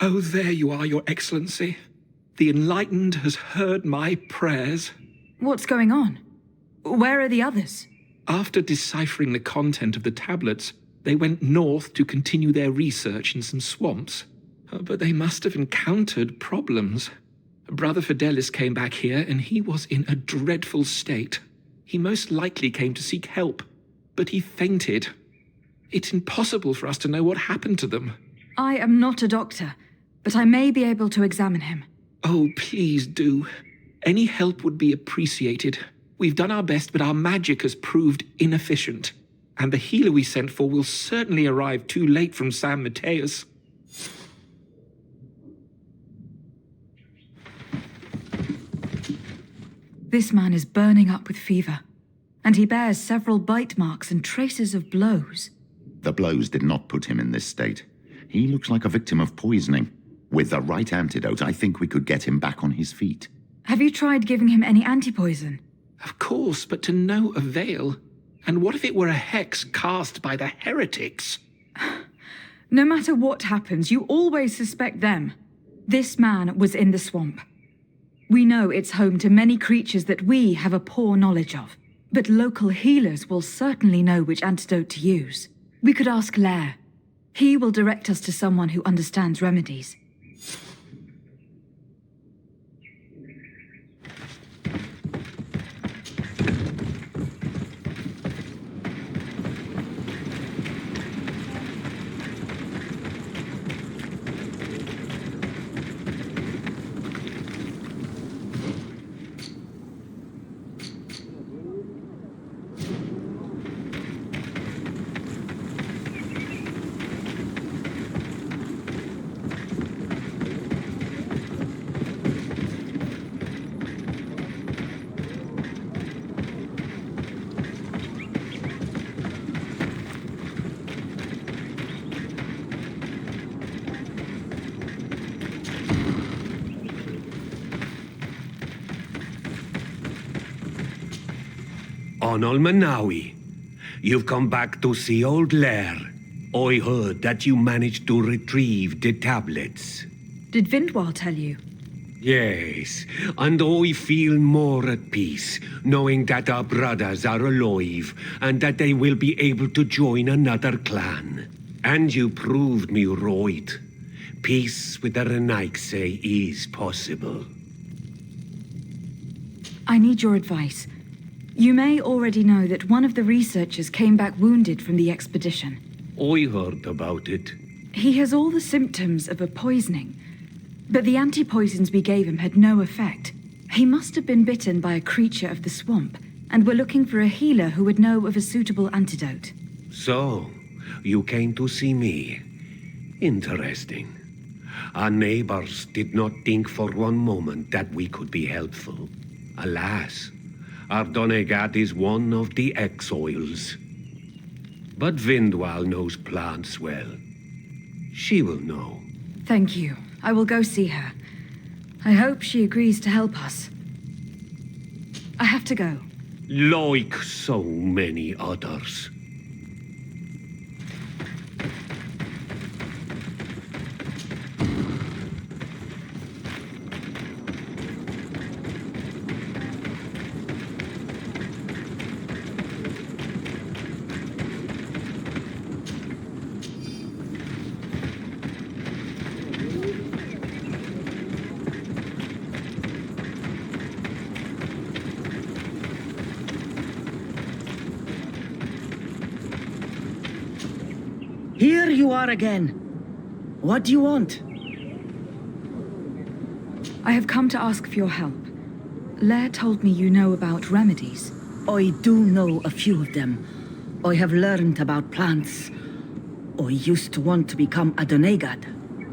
Oh, there you are, Your Excellency. The Enlightened has heard my prayers. What's going on? Where are the others? After deciphering the content of the tablets, they went north to continue their research in some swamps. But they must have encountered problems. Brother Fidelis came back here and he was in a dreadful state. He most likely came to seek help, but he fainted. It's impossible for us to know what happened to them. I am not a doctor, but I may be able to examine him. Oh, please do. Any help would be appreciated. We've done our best, but our magic has proved inefficient. And the healer we sent for will certainly arrive too late from San Mateus. This man is burning up with fever, and he bears several bite marks and traces of blows. The blows did not put him in this state. He looks like a victim of poisoning. With the right antidote, I think we could get him back on his feet. Have you tried giving him any antipoison? Of course, but to no avail. And what if it were a hex cast by the heretics? No matter what happens, you always suspect them. This man was in the swamp. We know it's home to many creatures that we have a poor knowledge of. But local healers will certainly know which antidote to use. We could ask Lair. He will direct us to someone who understands remedies. Onol Manawi, you've come back to see old Lair. I heard that you managed to retrieve the tablets. Did Vindwal tell you? Yes, and I feel more at peace, knowing that our brothers are alive, and that they will be able to join another clan. And you proved me right. Peace with the Renaigse is possible. I need your advice. You may already know that one of the researchers came back wounded from the expedition. I heard about it. He has all the symptoms of a poisoning, but the anti-poisons we gave him had no effect. He must have been bitten by a creature of the swamp, and we're looking for a healer who would know of a suitable antidote. So, you came to see me. Interesting. Our neighbors did not think for one moment that we could be helpful. Alas, our Donegat is one of the exiles. But Vindwal knows plants well. She will know. Thank you. I will go see her. I hope she agrees to help us. I have to go. Like so many others. Here you are again. What do you want? I have come to ask for your help. Lair told me you know about remedies. I do know a few of them. I have learned about plants. I used to want to become a Donegat.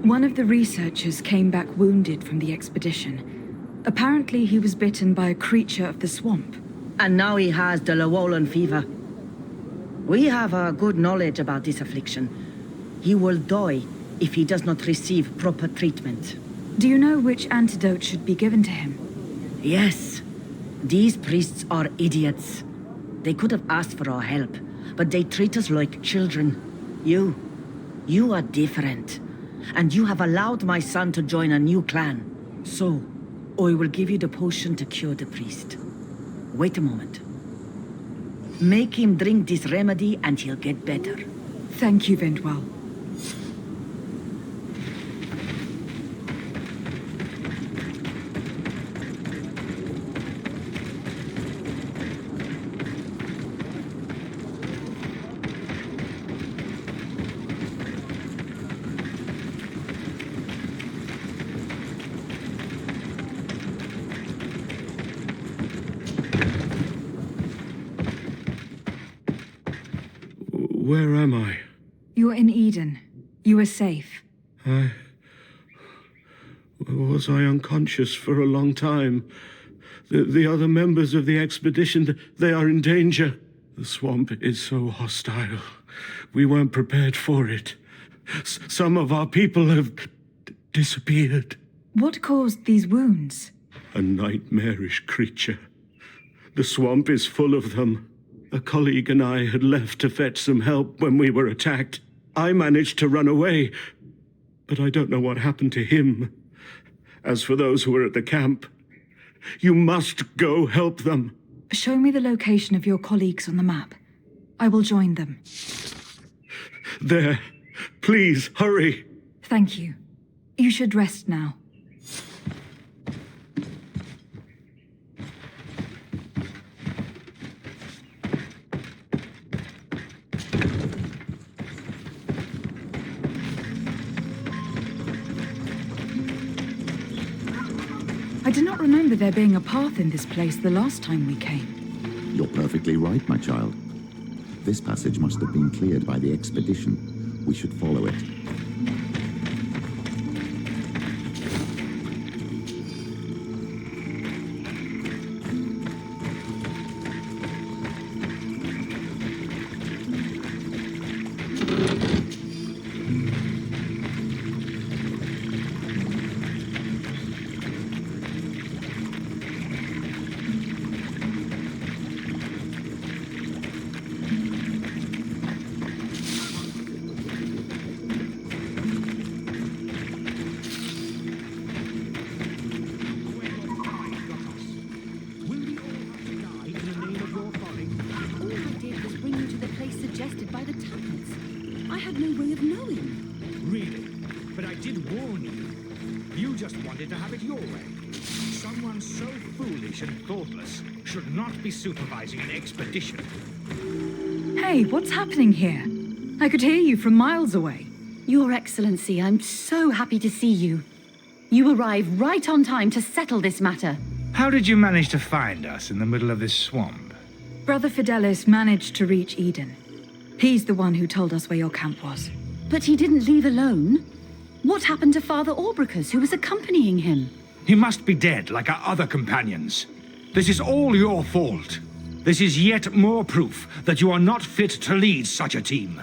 One of the researchers came back wounded from the expedition. Apparently he was bitten by a creature of the swamp. And now he has the Llewellyn fever. We have a good knowledge about this affliction. He will die if he does not receive proper treatment. Do you know which antidote should be given to him? Yes. These priests are idiots. They could have asked for our help, but they treat us like children. You are different. and you have allowed my son to join a new clan. So, I will give you the potion to cure the priest. Wait a moment. Make him drink this remedy and he'll get better. Thank you, Vindwell. Where am I? You're in Eden. You are safe. Was I unconscious for a long time? The other members of the expedition, they are in danger. The swamp is so hostile. We weren't prepared for it. Some of our people have disappeared. What caused these wounds? A nightmarish creature. The swamp is full of them. A colleague and I had left to fetch some help when we were attacked. I managed to run away, but I don't know what happened to him. As for those who are at the camp, you must go help them. Show me the location of your colleagues on the map. I will join them. There. Please, hurry. Thank you. You should rest now. I do not remember there being a path in this place the last time we came. You're perfectly right, my child. This passage must have been cleared by the expedition. We should follow it. Should not be supervising an expedition. Hey, what's happening here? I could hear you from miles away. Your Excellency, I'm so happy to see you. You arrived right on time to settle this matter. How did you manage to find us in the middle of this swamp? Brother Fidelis managed to reach Eden. He's the one who told us where your camp was. But he didn't leave alone. What happened to Father Orbricus, who was accompanying him? He must be dead, like our other companions. This is all your fault. This is yet more proof that you are not fit to lead such a team.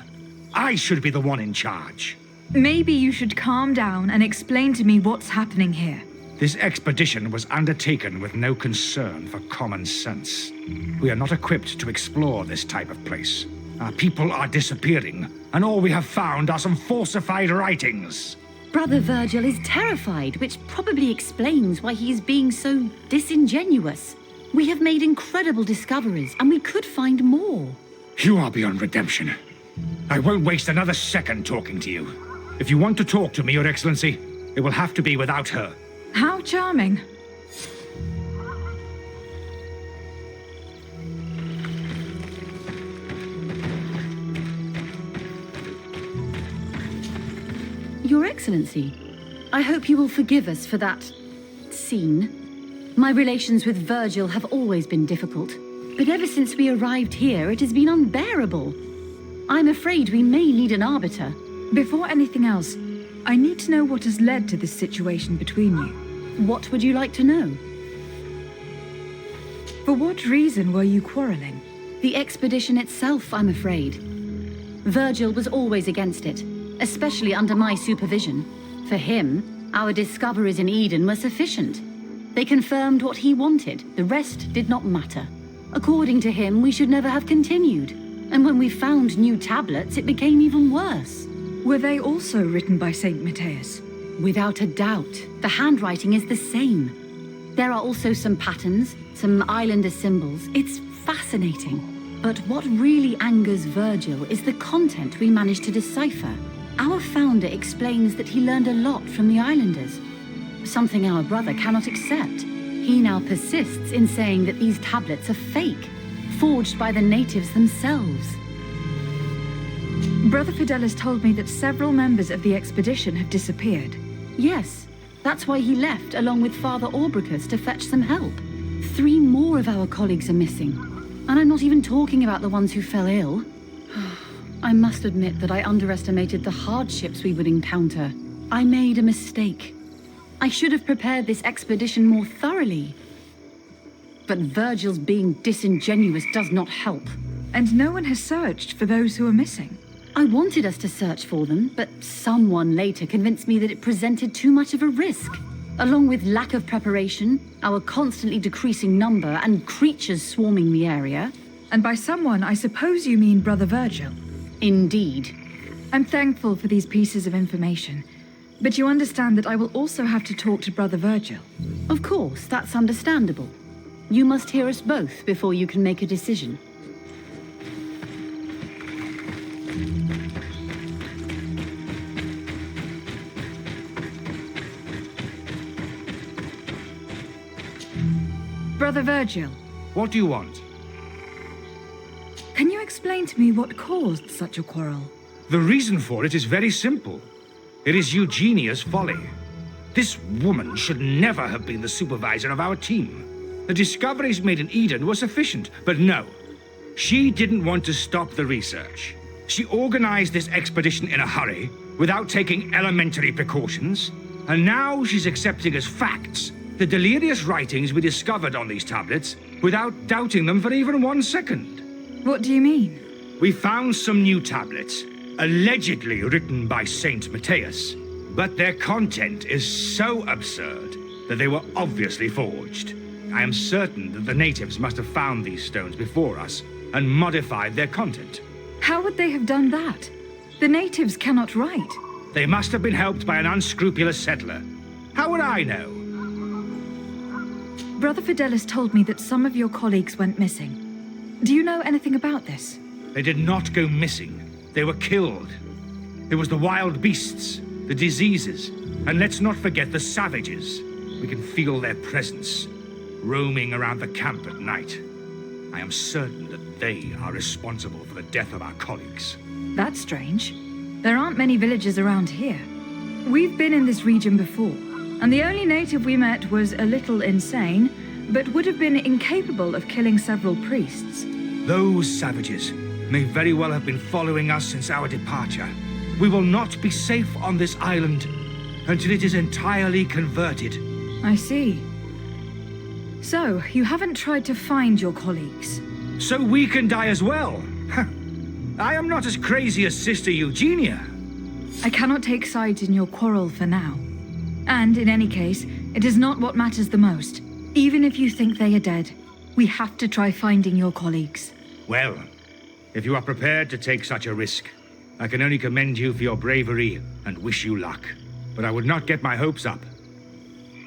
I should be the one in charge. Maybe you should calm down and explain to me what's happening here. This expedition was undertaken with no concern for common sense. We are not equipped to explore this type of place. Our people are disappearing, and all we have found are some falsified writings. Brother Virgil is terrified, which probably explains why he is being so disingenuous. We have made incredible discoveries, and we could find more. You are beyond redemption. I won't waste another second talking to you. If you want to talk to me, Your Excellency, it will have to be without her. How charming. Your Excellency, I hope you will forgive us for that scene. My relations with Virgil have always been difficult, but ever since we arrived here, it has been unbearable. I'm afraid we may need an arbiter. Before anything else, I need to know what has led to this situation between you. What would you like to know? For what reason were you quarreling? The expedition itself, I'm afraid. Virgil was always against it, especially under my supervision. For him, our discoveries in Eden were sufficient. They confirmed what he wanted. The rest did not matter. According to him, we should never have continued. And when we found new tablets, it became even worse. Were they also written by Saint Matthias? Without a doubt. The handwriting is the same. There are also some patterns, some islander symbols. It's fascinating. But what really angers Virgil is the content we managed to decipher. Our founder explains that he learned a lot from the islanders, something our brother cannot accept. He now persists in saying that these tablets are fake, forged by the natives themselves. Brother Fidelis told me that several members of the expedition have disappeared. Yes, that's why he left along with Father Orbricus to fetch some help. 3 more of our colleagues are missing, and I'm not even talking about the ones who fell ill. I must admit that I underestimated the hardships we would encounter. I made a mistake. I should have prepared this expedition more thoroughly. But Virgil's being disingenuous does not help. And no one has searched for those who are missing. I wanted us to search for them, but someone later convinced me that it presented too much of a risk. Along with lack of preparation, our constantly decreasing number, and creatures swarming the area. And by someone, I suppose you mean Brother Virgil. Indeed. I'm thankful for these pieces of information, but you understand that I will also have to talk to Brother Virgil. Of course, that's understandable. You must hear us both before you can make a decision. Brother Virgil, What do you want? can you explain to me what caused such a quarrel? The reason for it is very simple. It is Eugenia's folly. This woman should never have been the supervisor of our team. The discoveries made in Eden were sufficient, but no. She didn't want to stop the research. She organized this expedition in a hurry, without taking elementary precautions, and now she's accepting as facts the delirious writings we discovered on these tablets, without doubting them for even 1 second. What do you mean? We found some new tablets, allegedly written by Saint Matthias, but their content is so absurd that they were obviously forged. I am certain that the natives must have found these stones before us and modified their content. How would they have done that? The natives cannot write. They must have been helped by an unscrupulous settler. How would I know? Brother Fidelis told me that some of your colleagues went missing. Do you know anything about this? They did not go missing. They were killed. It was the wild beasts, the diseases, and let's not forget the savages. We can feel their presence, roaming around the camp at night. I am certain that they are responsible for the death of our colleagues. That's strange. There aren't many villages around here. We've been in this region before, and the only native we met was a little insane, but would have been incapable of killing several priests. Those savages may very well have been following us since our departure. We will not be safe on this island until it is entirely converted. I see. So, you haven't tried to find your colleagues? So we can die as well. I am not as crazy as Sister Eugenia. I cannot take sides in your quarrel for now. And in any case, it is not what matters the most. Even if you think they are dead, we have to try finding your colleagues. Well, if you are prepared to take such a risk, I can only commend you for your bravery and wish you luck. But I would not get my hopes up.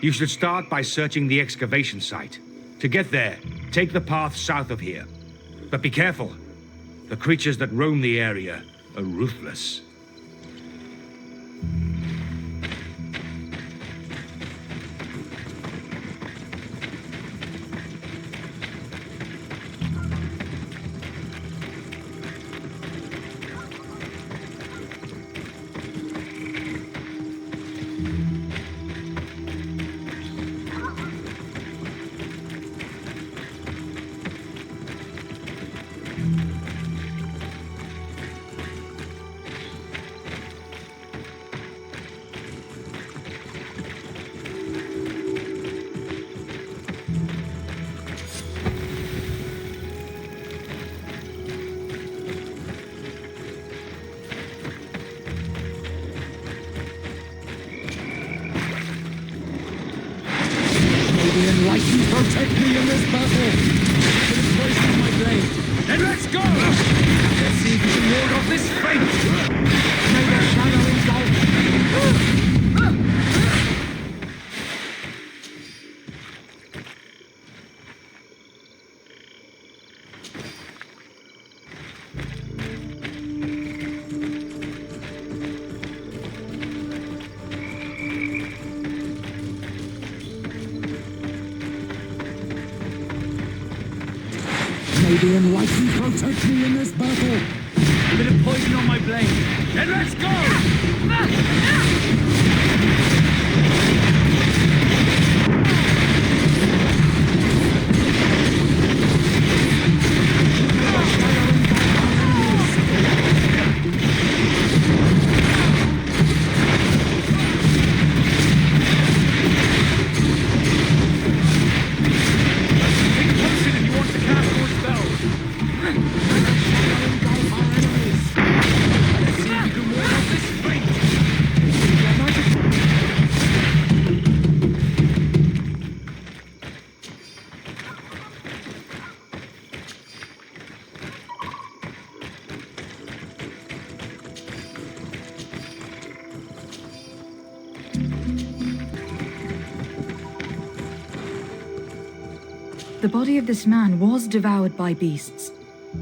You should start by searching the excavation site. To get there, take the path south of here. But be careful. The creatures that roam the area are ruthless. Protect me in this battle! Put a voice on my blade. Then let's go! Let's see if we can ward off this fate! May the shadow May the enlightened protect me in this battle. A bit of poison on my blade. Then let's go! The body of this man was devoured by beasts,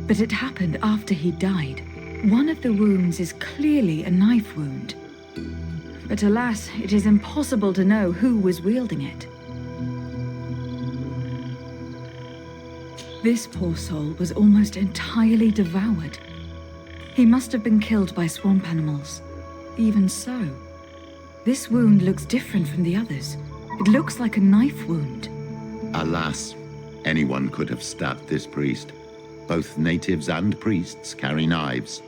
but it happened after he died. One of the wounds is clearly a knife wound. But alas, it is impossible to know who was wielding it. This poor soul was almost entirely devoured. He must have been killed by swamp animals. Even so, this wound looks different from the others. It looks like a knife wound. Alas, anyone could have stabbed this priest. Both natives and priests carry knives.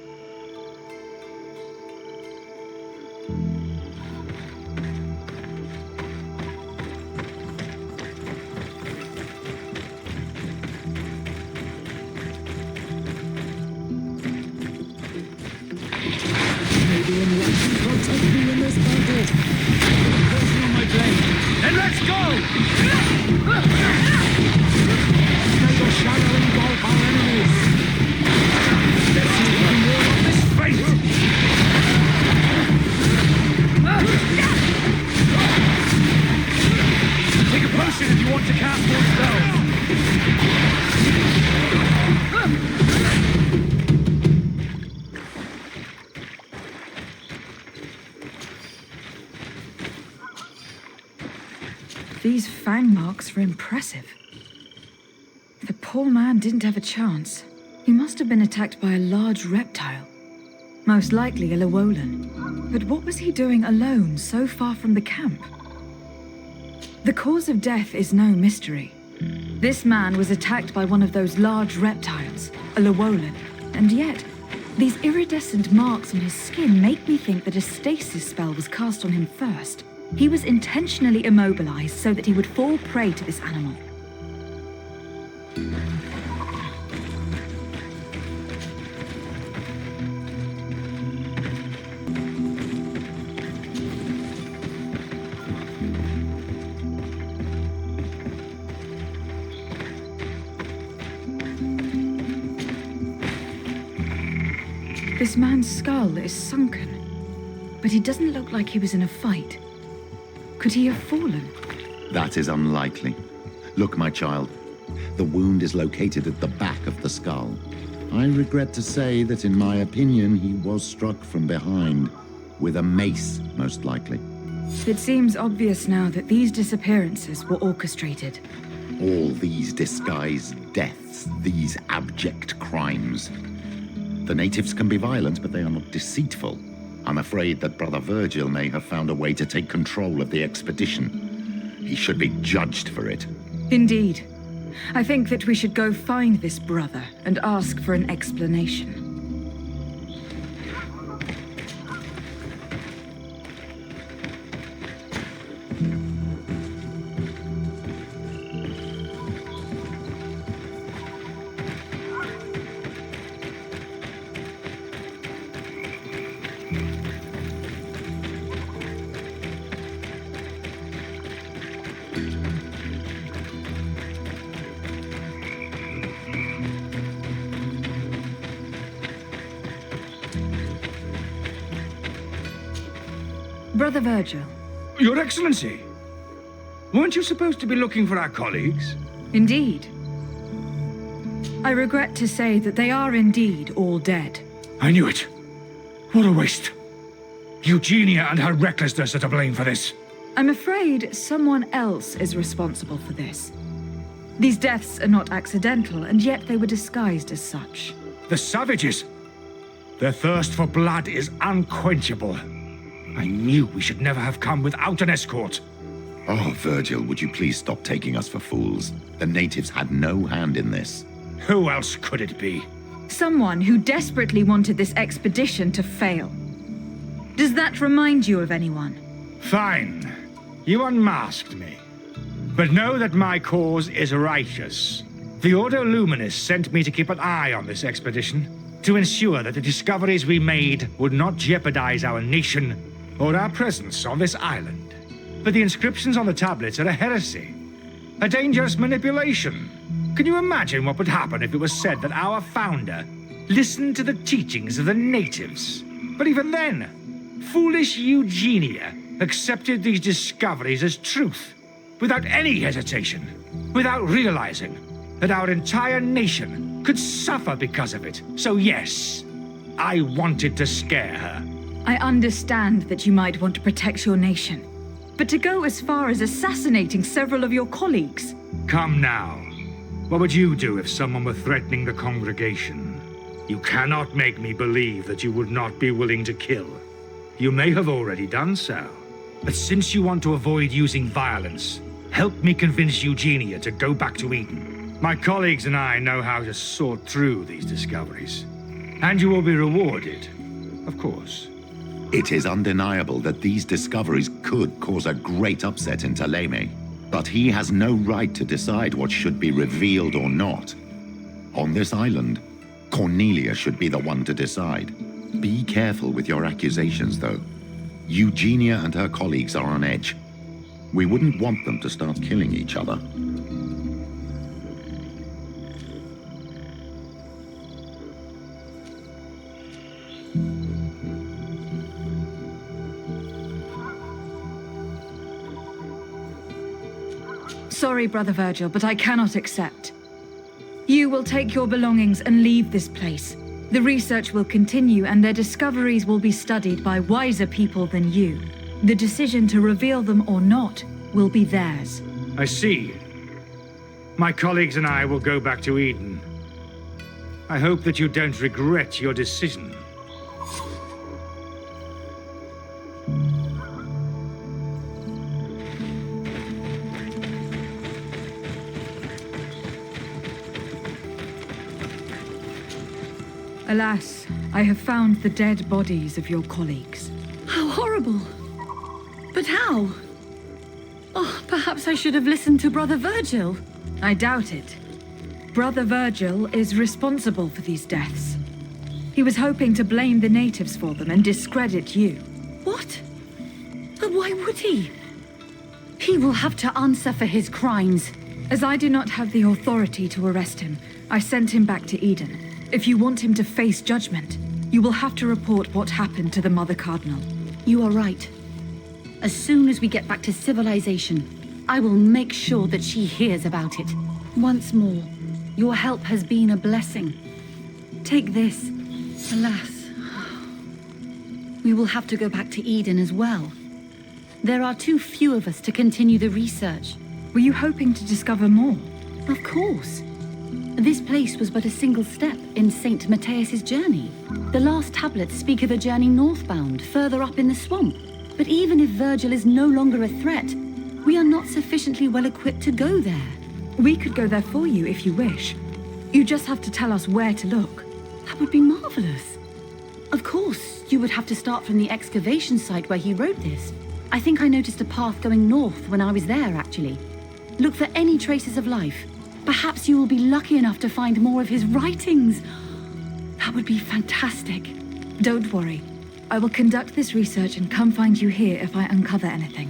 May the enlightened protect me in this battle. Poison on my blade. Then let's go! May the shadow engulf our enemies. Let's see if we can ward off this fate! Take a potion if you want to cast more spells. These fang marks were impressive. The poor man didn't have a chance. He must have been attacked by a large reptile. Most likely a Llewellyn. But what was he doing alone so far from the camp? The cause of death is no mystery. This man was attacked by one of those large reptiles, a Llewellyn. And yet, these iridescent marks on his skin make me think that a stasis spell was cast on him first. He was intentionally immobilized so that he would fall prey to this animal. This man's skull is sunken, but he doesn't look like he was in a fight. Could he have fallen? That is unlikely. Look, my child. The wound is located at the back of the skull. I regret to say that, in my opinion, he was struck from behind. With a mace, most likely. It seems obvious now that these disappearances were orchestrated. All these disguised deaths, these abject crimes. The natives can be violent, but they are not deceitful. I'm afraid that Brother Virgil may have found a way to take control of the expedition. He should be judged for it. Indeed. I think that we should go find this brother and ask for an explanation. Brother Virgil. Your Excellency! Weren't you supposed to be looking for our colleagues? Indeed. I regret to say that they are indeed all dead. I knew it. What a waste. Eugenia and her recklessness are to blame for this. I'm afraid someone else is responsible for this. These deaths are not accidental, and yet they were disguised as such. The savages! Their thirst for blood is unquenchable. I knew we should never have come without an escort. Oh, Virgil, would you please stop taking us for fools? The natives had no hand in this. Who else could it be? Someone who desperately wanted this expedition to fail. Does that remind you of anyone? Fine. You unmasked me. But know that my cause is righteous. The Ordo Luminis sent me to keep an eye on this expedition, to ensure that the discoveries we made would not jeopardize our nation or our presence on this island. But the inscriptions on the tablets are a heresy, a dangerous manipulation. Can you imagine what would happen if it was said that our founder listened to the teachings of the natives? But even then, foolish Eugenia accepted these discoveries as truth, without any hesitation, without realizing that our entire nation could suffer because of it. So yes, I wanted to scare her. I understand that you might want to protect your nation, but to go as far as assassinating several of your colleagues... Come now. What would you do if someone were threatening the congregation? You cannot make me believe that you would not be willing to kill. You may have already done so. But since you want to avoid using violence, help me convince Eugenia to go back to Eden. My colleagues and I know how to sort through these discoveries. And you will be rewarded, of course. It is undeniable that these discoveries could cause a great upset in Thélème, but he has no right to decide what should be revealed or not. On this island, Cornelia should be the one to decide. Be careful with your accusations, though. Eugenia and her colleagues are on edge. We wouldn't want them to start killing each other. Sorry, Brother Virgil, but I cannot accept. You will take your belongings and leave this place. The research will continue, and their discoveries will be studied by wiser people than you. The decision to reveal them or not will be theirs. I see. My colleagues and I will go back to Eden. I hope that you don't regret your decision. Alas, I have found the dead bodies of your colleagues. How horrible! But how? Oh, perhaps I should have listened to Brother Virgil. I doubt it. Brother Virgil is responsible for these deaths. He was hoping to blame the natives for them and discredit you. What? But why would he? He will have to answer for his crimes. As I do not have the authority to arrest him, I sent him back to Eden. If you want him to face judgment, you will have to report what happened to the Mother Cardinal. You are right. As soon as we get back to civilization, I will make sure that she hears about it. Once more, your help has been a blessing. Take this. Alas, we will have to go back to Eden as well. There are too few of us to continue the research. Were you hoping to discover more? Of course. This place was but a single step in St. Matthias's journey. The last tablets speak of a journey northbound, further up in the swamp. But even if Virgil is no longer a threat, we are not sufficiently well equipped to go there. We could go there for you if you wish. You just have to tell us where to look. That would be marvelous. Of course, you would have to start from the excavation site where he wrote this. I think I noticed a path going north when I was there, actually. Look for any traces of life. Perhaps you will be lucky enough to find more of his writings. That would be fantastic. Don't worry. I will conduct this research and come find you here if I uncover anything.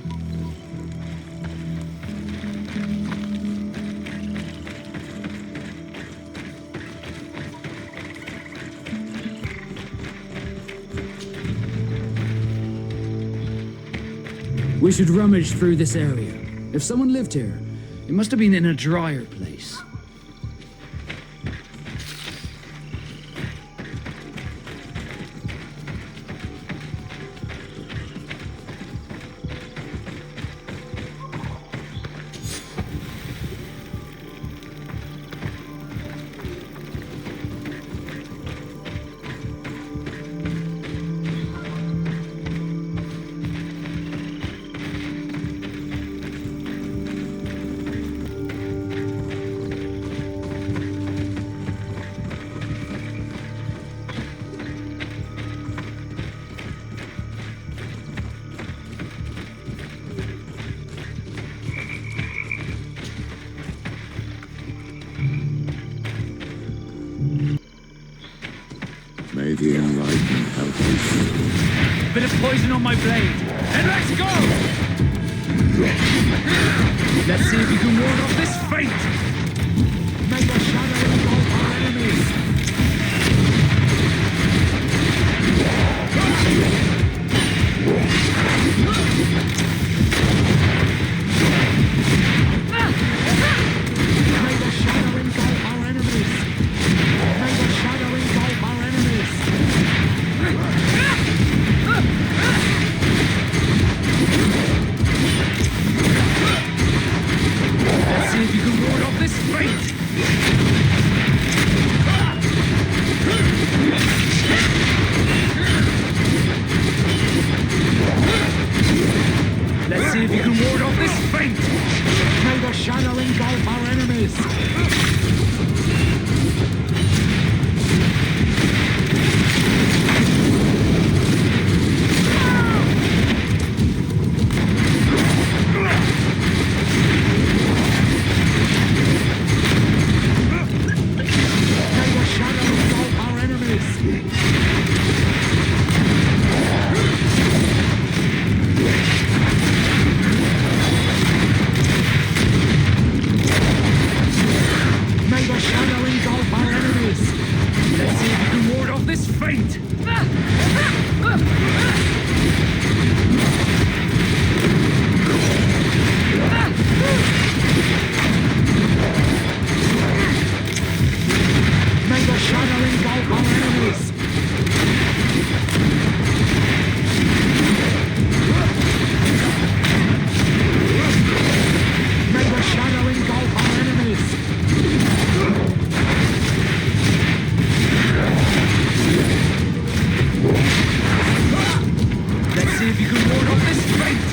We should rummage through this area. If someone lived here, it must have been in a drier place. the enlightened help us. Bit of poison on my blade. And let's go! Let's see if you can ward off this fate! May the shadow engulf our enemies! May the shadow engulf our enemies! May the shadow engulf our enemies! Let's see if you can ward off this fate! Let's see if you can ward off this fate! May the shadow engulf our enemies! May the shadow engulf our enemies! May the shadow engulf our enemies! Let's see if you can ward off this fate! May the shadow engulf our enemies! May the shadow engulf our enemies! Let's see if you can ward off this fate!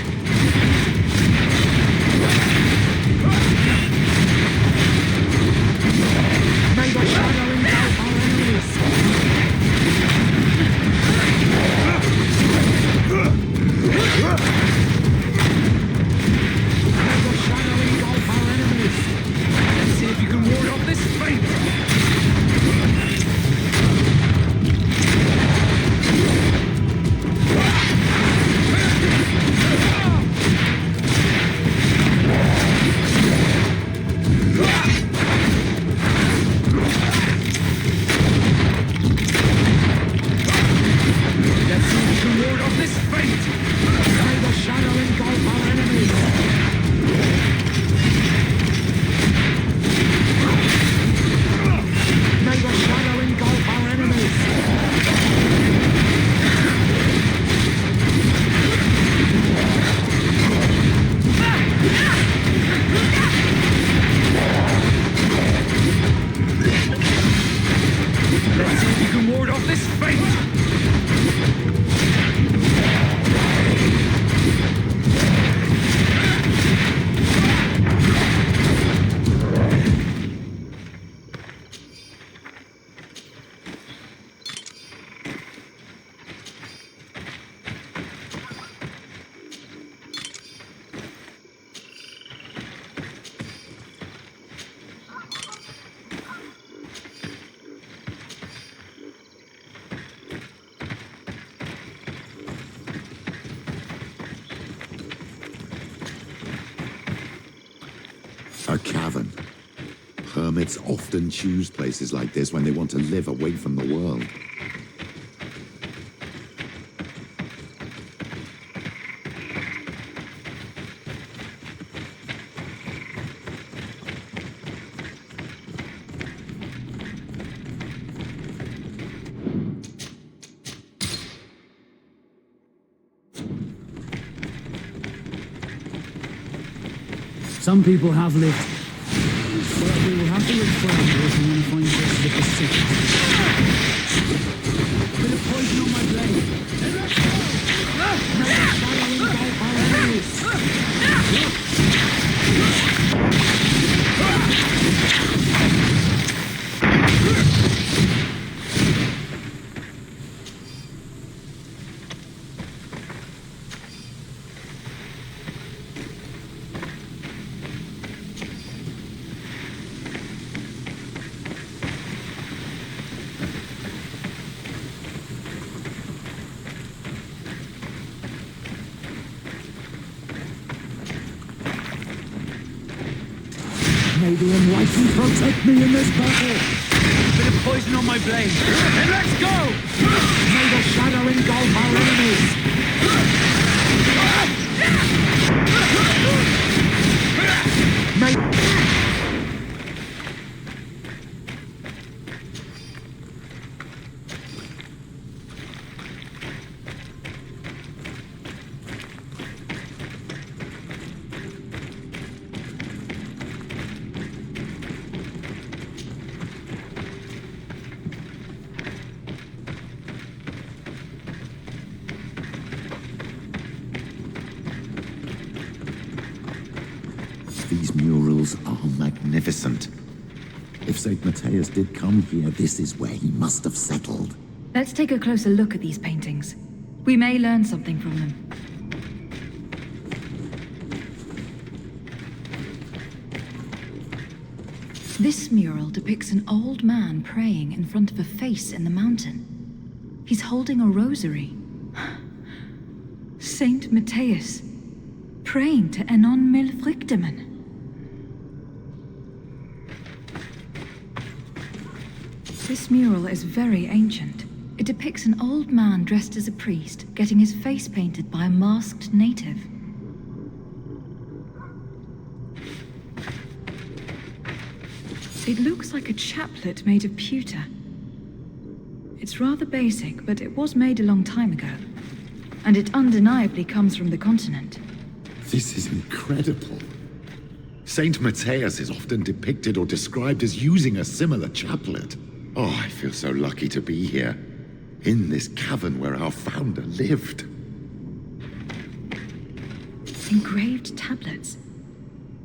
May the shadow engulf our enemies! May the shadow engulf our enemies! Let's see if you can ward off this fate! Let's see if you can ward off this fate! May the shadow engulf our enemies! May the shadow engulf our enemies! Let's see if you can ward off this fate! A cavern. Hermits often choose places like this when they want to live away from the world. Some people have lived, but we will have to look further if we want to find places of the sick. Bit of poison on my blade. And let's go! May the shadow engulf our May the Enlightened protect me in this battle! Bit of poison on my blade. And let's go! May the shadow engulf our enemies! These murals are magnificent. If St. Matthias did come here, this is where he must have settled. Let's take a closer look at these paintings. We may learn something from them. This mural depicts an old man praying in front of a face in the mountain. He's holding a rosary. Saint Matthias, praying to Enon Milfrichtemen. This mural is very ancient. It depicts an old man dressed as a priest, getting his face painted by a masked native. It looks like a chaplet made of pewter. It's rather basic, but it was made a long time ago. And it undeniably comes from the continent. This is incredible. Saint Matthias is often depicted or described as using a similar chaplet. Oh, I feel so lucky to be here, in this cavern where our founder lived. Engraved tablets.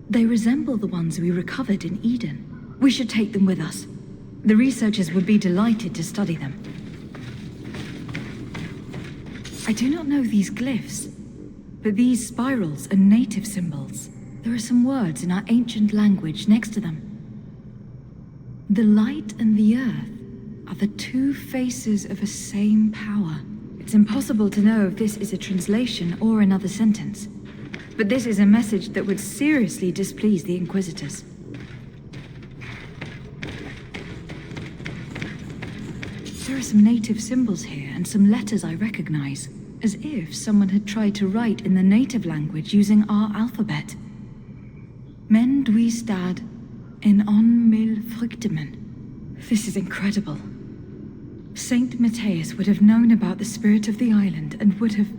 They resemble the ones we recovered in Eden. We should take them with us. The researchers would be delighted to study them. I do not know these glyphs, but these spirals are native symbols. There are some words in our ancient language next to them. The light and the earth are the two faces of a same power. It's impossible to know if this is a translation or another sentence. But this is a message that would seriously displease the Inquisitors. There are some native symbols here and some letters I recognize, as if someone had tried to write in the native language using our alphabet. Men duistad en on mil frichtemen. This is incredible. Saint Matthias would have known about the spirit of the island and would have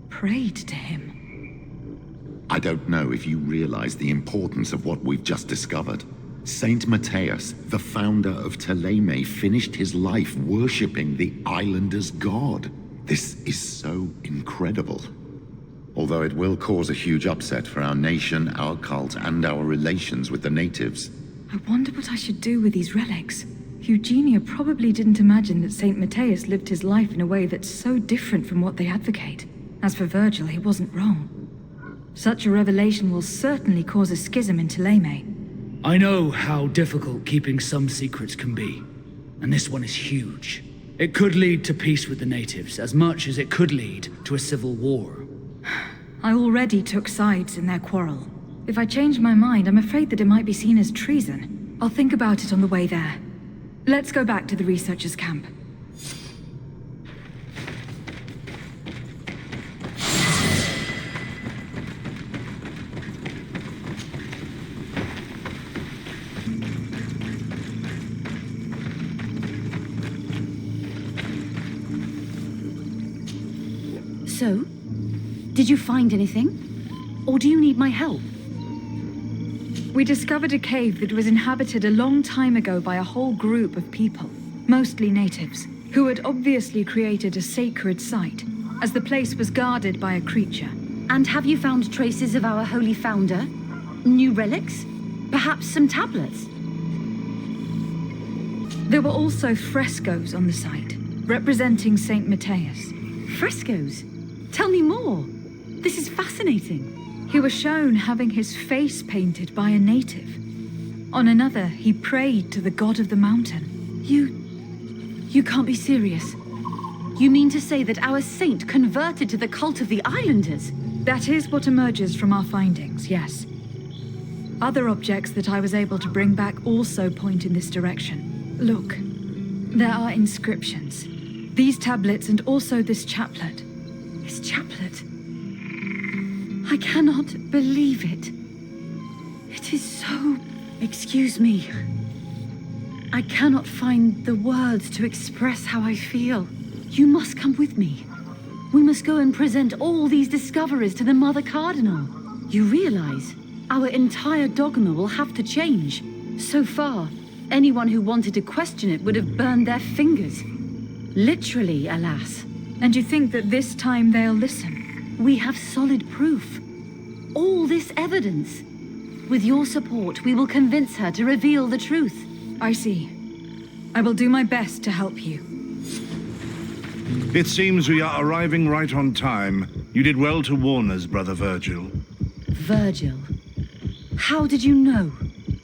prayed to him. I don't know if you realize the importance of what we've just discovered. Saint Matthias, the founder of Ptolemy, finished his life worshipping the islanders' god. This is so incredible. Although it will cause a huge upset for our nation, our cult, and our relations with the natives. I wonder what I should do with these relics. Eugenia probably didn't imagine that Saint Matthias lived his life in a way that's so different from what they advocate. As for Virgil, he wasn't wrong. Such a revelation will certainly cause a schism in Ptolemy. I know how difficult keeping some secrets can be, and this one is huge. It could lead to peace with the natives, as much as it could lead to a civil war. I already took sides in their quarrel. If I change my mind, I'm afraid that it might be seen as treason. I'll think about it on the way there. Let's go back to the researchers' camp. So, did you find anything? Or do you need my help? We discovered a cave that was inhabited a long time ago by a whole group of people, mostly natives, who had obviously created a sacred site, as the place was guarded by a creature. And have you found traces of our holy founder? New relics? Perhaps some tablets? There were also frescoes on the site, representing Saint Matthias. Frescoes? Tell me more. This is fascinating. He was shown having his face painted by a native. On another, he prayed to the god of the mountain. You can't be serious. You mean to say that our saint converted to the cult of the islanders? That is what emerges from our findings, yes. Other objects that I was able to bring back also point in this direction. Look, there are inscriptions. These tablets and also this chaplet. This chaplet? I cannot believe it. It is so... Excuse me. I cannot find the words to express how I feel. You must come with me. We must go and present all these discoveries to the Mother Cardinal. You realize our entire dogma will have to change. So far, anyone who wanted to question it would have burned their fingers. Literally, alas. And you think that this time they'll listen? We have solid proof. All this evidence. With your support, we will convince her to reveal the truth. I see. I will do my best to help you. It seems we are arriving right on time. You did well to warn us, Brother Virgil. Virgil? How did you know?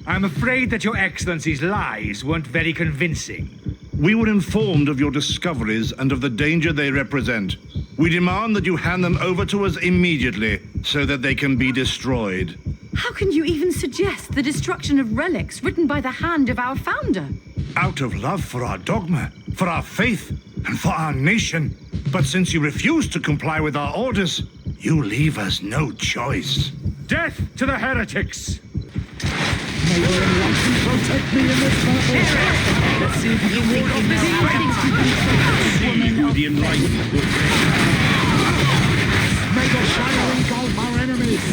I'm afraid that Your Excellency's lies weren't very convincing. We were informed of your discoveries and of the danger they represent. We demand that you hand them over to us immediately, so that they can be destroyed. How can you even suggest the destruction of relics written by the hand of our founder? Out of love for our dogma, for our faith, and for our nation. But since you refuse to comply with our orders, you leave us no choice. Death to the heretics! May your enlightenment protect me in this battle. Let's see if you can ward off this fight. The enlightenment will May the shadow engulf our enemies.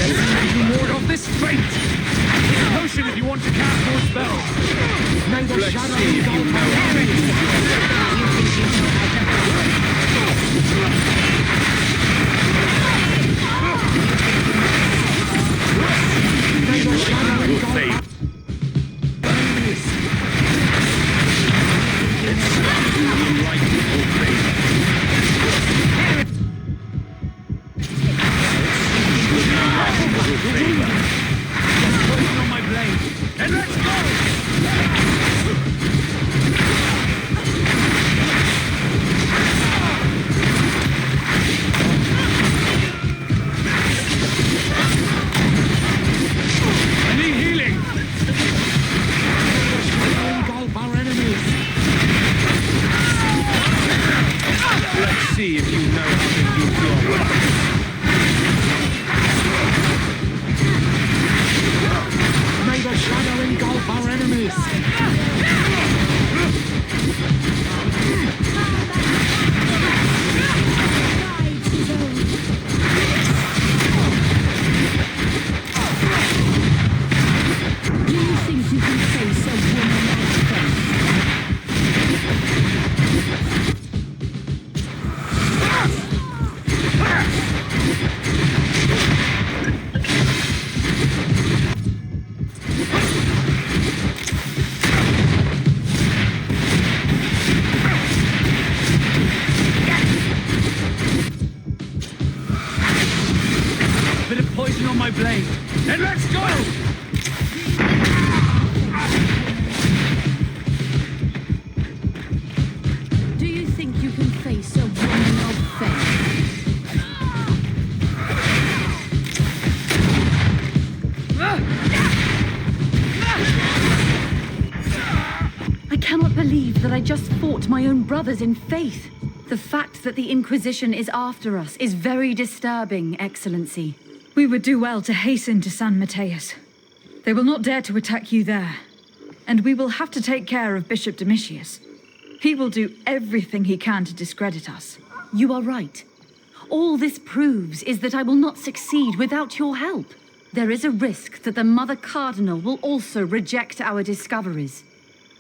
Let's see if you can ward off this fate. It's a potion if you want to cast more spells. May the Let's shadow see if you engulf know our how to enemies. May the shadow will engulf fade. our enemies. Let's see if the enlightenment will fade. Poison on my blade. And let's go! I need healing! Engulf our enemies. Let's see if you know how to use your weapon. May the shadow engulf our enemies. Do you think you can face a woman like faith? Bit of poison on my blade. And let's go! Do you think you can face a woman of faith? I cannot believe that I just fought my own brothers in faith. The fact that the Inquisition is after us is very disturbing, Excellency. We would do well to hasten to San Mateus. They will not dare to attack you there. And we will have to take care of Bishop Domitius. He will do everything he can to discredit us. You are right. All this proves is that I will not succeed without your help. There is a risk that the Mother Cardinal will also reject our discoveries.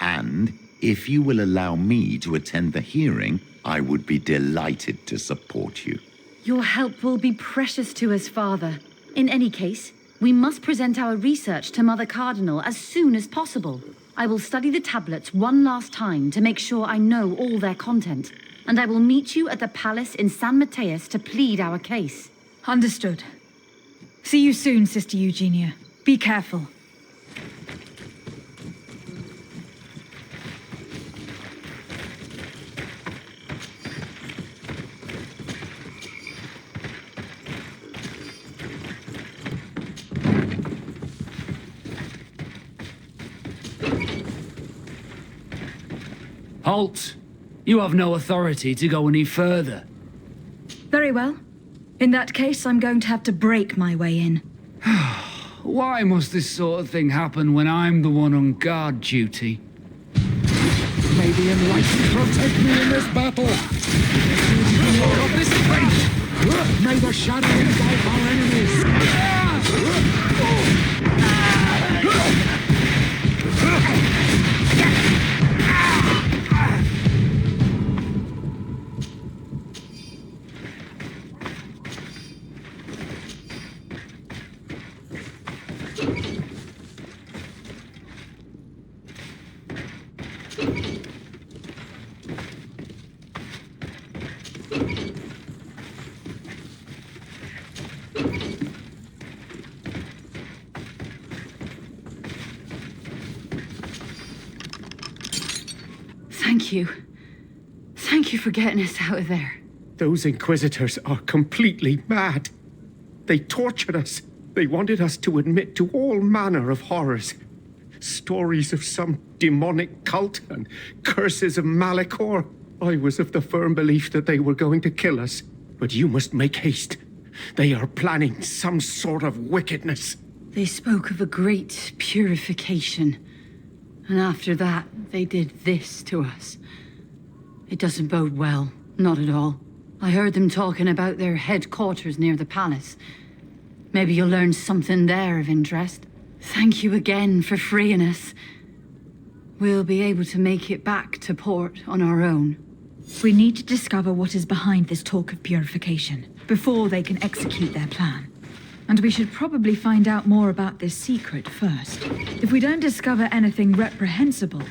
And if you will allow me to attend the hearing, I would be delighted to support you. Your help will be precious to us, Father. In any case, we must present our research to Mother Cardinal as soon as possible. I will study the tablets one last time to make sure I know all their content, and I will meet you at the palace in San Mateus to plead our case. Understood. See you soon, Sister Eugenia. Be careful. Halt! You have no authority to go any further. Very well. In that case, I'm going to have to break my way in. Why must this sort of thing happen when I'm the one on guard duty? May the enlightened protect me in this battle! Lord of this fate! May the shadow engulf our enemies! Thank you. Thank you for getting us out of there. Those Inquisitors are completely mad. They tortured us. They wanted us to admit to all manner of horrors. Stories of some demonic cult and curses of Malachor. I was of the firm belief that they were going to kill us. But you must make haste. They are planning some sort of wickedness. They spoke of a great purification. And after that, they did this to us. It doesn't bode well. Not at all. I heard them talking about their headquarters near the palace. Maybe you'll learn something there of interest. Thank you again for freeing us. We'll be able to make it back to port on our own. We need to discover what is behind this talk of purification, before they can execute their plan. And we should probably find out more about this secret first. If we don't discover anything reprehensible,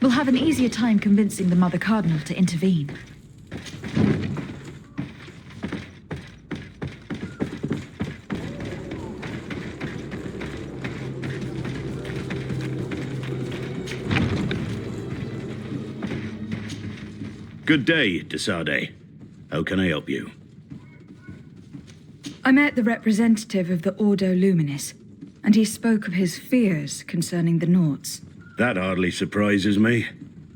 we'll have an easier time convincing the Mother Cardinal to intervene. Good day, Desade. How can I help you? I met the representative of the Ordo Luminis, and he spoke of his fears concerning the Nauts. That hardly surprises me.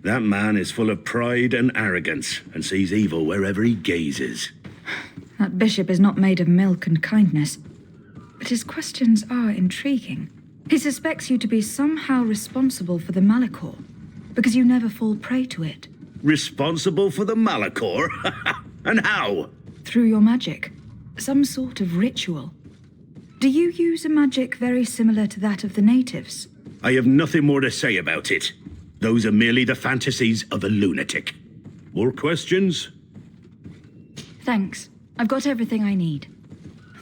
That man is full of pride and arrogance, and sees evil wherever he gazes. That bishop is not made of milk and kindness, but his questions are intriguing. He suspects you to be somehow responsible for the Malachor, because you never fall prey to it. Responsible for the Malachor? And how? Through your magic. Some sort of ritual. Do you use a magic very similar to that of the natives? I have nothing more to say about it. Those are merely the fantasies of a lunatic. More questions? Thanks. I've got everything I need.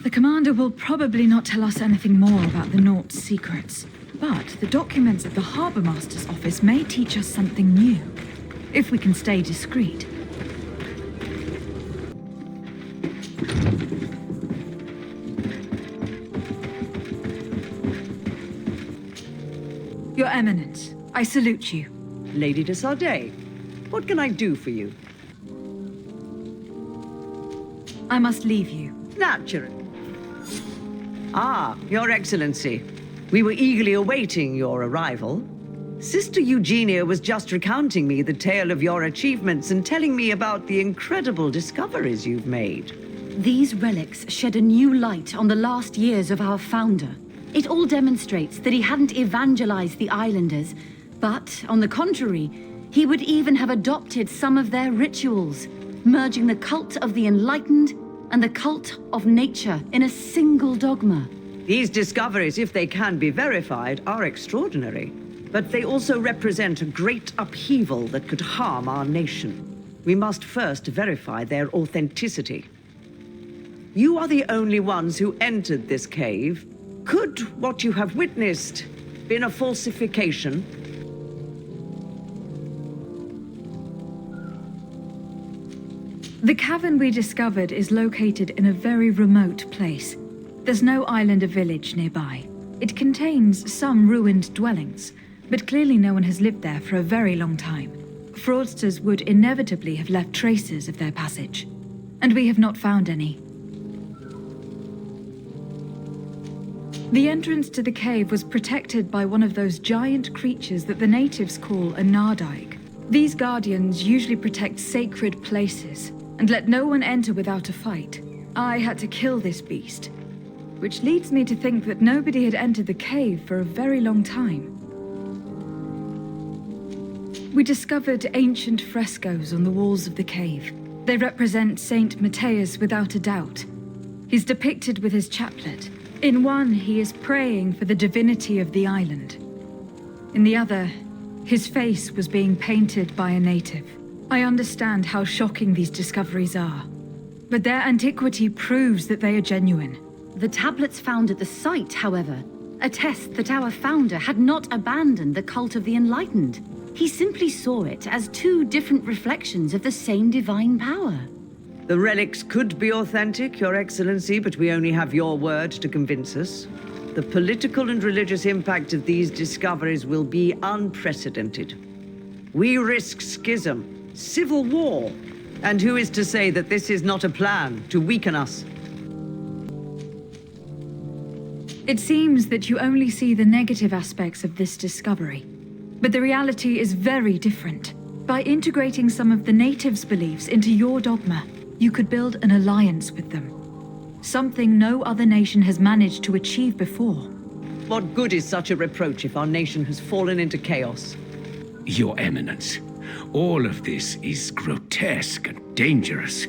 The commander will probably not tell us anything more about the Nauts' secrets, but the documents at the Harbour Master's office may teach us something new, if we can stay discreet. Your Eminence, I salute you. Lady de Sardet, what can I do for you? I must leave you. Naturally. Ah, Your Excellency. We were eagerly awaiting your arrival. Sister Eugenia was just recounting me the tale of your achievements and telling me about the incredible discoveries you've made. These relics shed a new light on the last years of our founder. It all demonstrates that he hadn't evangelized the islanders, but, on the contrary, he would even have adopted some of their rituals, merging the cult of the enlightened and the cult of nature in a single dogma. These discoveries, if they can be verified, are extraordinary. But they also represent a great upheaval that could harm our nation. We must first verify their authenticity. You are the only ones who entered this cave. Could what you have witnessed been a falsification? The cavern we discovered is located in a very remote place. There's no island or village nearby. It contains some ruined dwellings, but clearly no one has lived there for a very long time. Fraudsters would inevitably have left traces of their passage, and we have not found any. The entrance to the cave was protected by one of those giant creatures that the natives call a nardaig. These guardians usually protect sacred places and let no one enter without a fight. I had to kill this beast, which leads me to think that nobody had entered the cave for a very long time. We discovered ancient frescoes on the walls of the cave. They represent Saint Matthias without a doubt. He's depicted with his chaplet. In one, he is praying for the divinity of the island. In the other, his face was being painted by a native. I understand how shocking these discoveries are, but their antiquity proves that they are genuine. The tablets found at the site, however, attest that our founder had not abandoned the cult of the Enlightened. He simply saw it as two different reflections of the same divine power. The relics could be authentic, Your Excellency, but we only have your word to convince us. The political and religious impact of these discoveries will be unprecedented. We risk schism, civil war, and who is to say that this is not a plan to weaken us? It seems that you only see the negative aspects of this discovery, but the reality is very different. By integrating some of the natives' beliefs into your dogma, you could build an alliance with them. Something no other nation has managed to achieve before. What good is such a reproach if our nation has fallen into chaos? Your Eminence, all of this is grotesque and dangerous.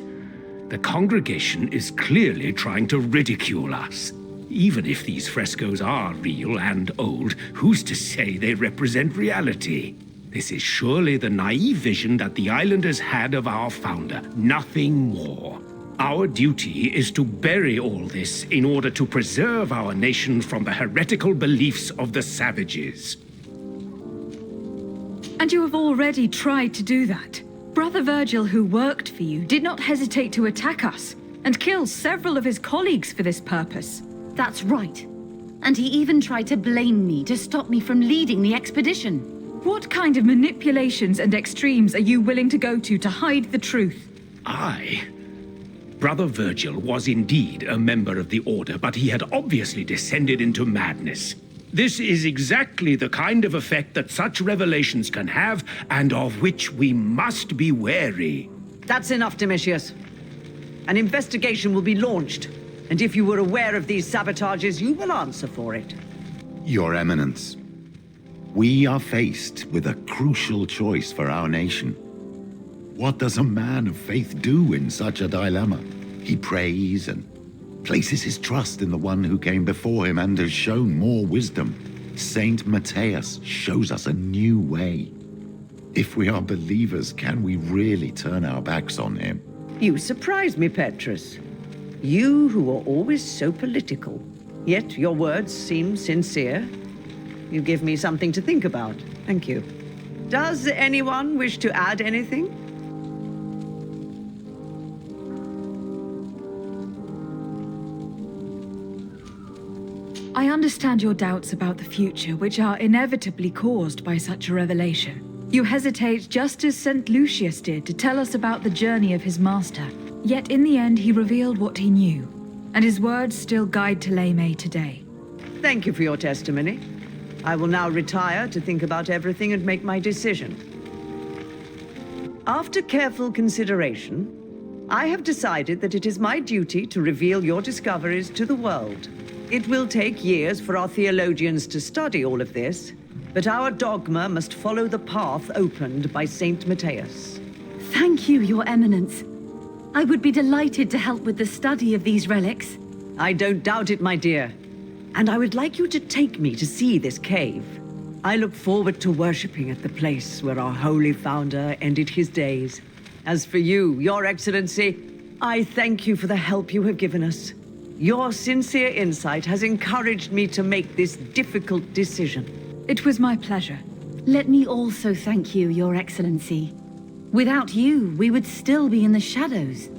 The congregation is clearly trying to ridicule us. Even if these frescoes are real and old, who's to say they represent reality? This is surely the naive vision that the islanders had of our founder, nothing more. Our duty is to bury all this in order to preserve our nation from the heretical beliefs of the savages. And you have already tried to do that. Brother Virgil, who worked for you, did not hesitate to attack us and kill several of his colleagues for this purpose. That's right. And he even tried to blame me to stop me from leading the expedition. What kind of manipulations and extremes are you willing to go to hide the truth? Brother Virgil was indeed a member of the Order, but he had obviously descended into madness. This is exactly the kind of effect that such revelations can have, and of which we must be wary. That's enough, Domitius. An investigation will be launched, and if you were aware of these sabotages, you will answer for it. Your Eminence, we are faced with a crucial choice for our nation. What does a man of faith do in such a dilemma? He prays and places his trust in the one who came before him and has shown more wisdom. Saint Matthias shows us a new way. If we are believers, can we really turn our backs on him? You surprise me, Petrus. You who are always so political, yet your words seem sincere. You give me something to think about. Thank you. Does anyone wish to add anything? I understand your doubts about the future, which are inevitably caused by such a revelation. You hesitate just as St. Lucius did to tell us about the journey of his master. Yet in the end, he revealed what he knew, and his words still guide Ptolemy today. Thank you for your testimony. I will now retire to think about everything and make my decision. After careful consideration, I have decided that it is my duty to reveal your discoveries to the world. It will take years for our theologians to study all of this, but our dogma must follow the path opened by Saint Matthias. Thank you, Your Eminence. I would be delighted to help with the study of these relics. I don't doubt it, my dear. And I would like you to take me to see this cave. I look forward to worshipping at the place where our holy founder ended his days. As for you, Your Excellency, I thank you for the help you have given us. Your sincere insight has encouraged me to make this difficult decision. It was my pleasure. Let me also thank you, Your Excellency. Without you, we would still be in the shadows.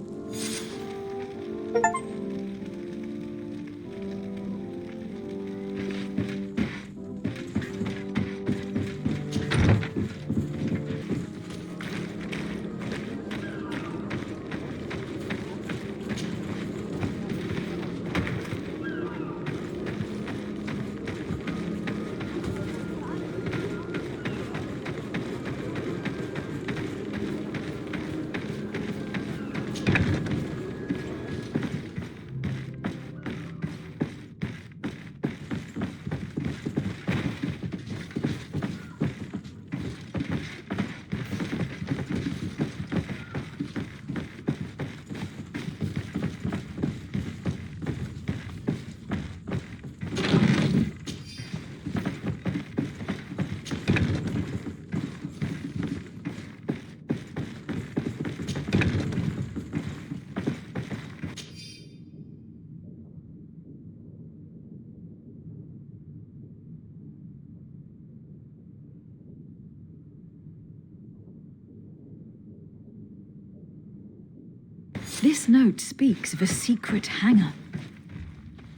This note speaks of a secret hangar.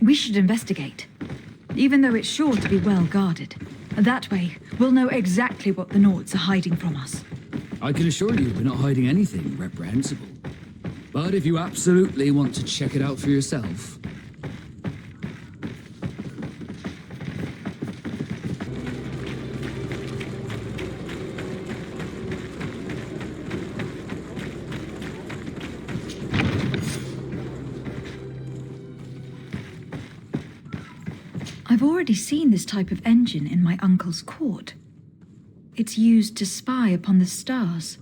We should investigate, even though it's sure to be well guarded. That way, we'll know exactly what the Nauts are hiding from us. I can assure you we're not hiding anything reprehensible. But if you absolutely want to check it out for yourself... I've already seen this type of engine in my uncle's court. It's used to spy upon the stars.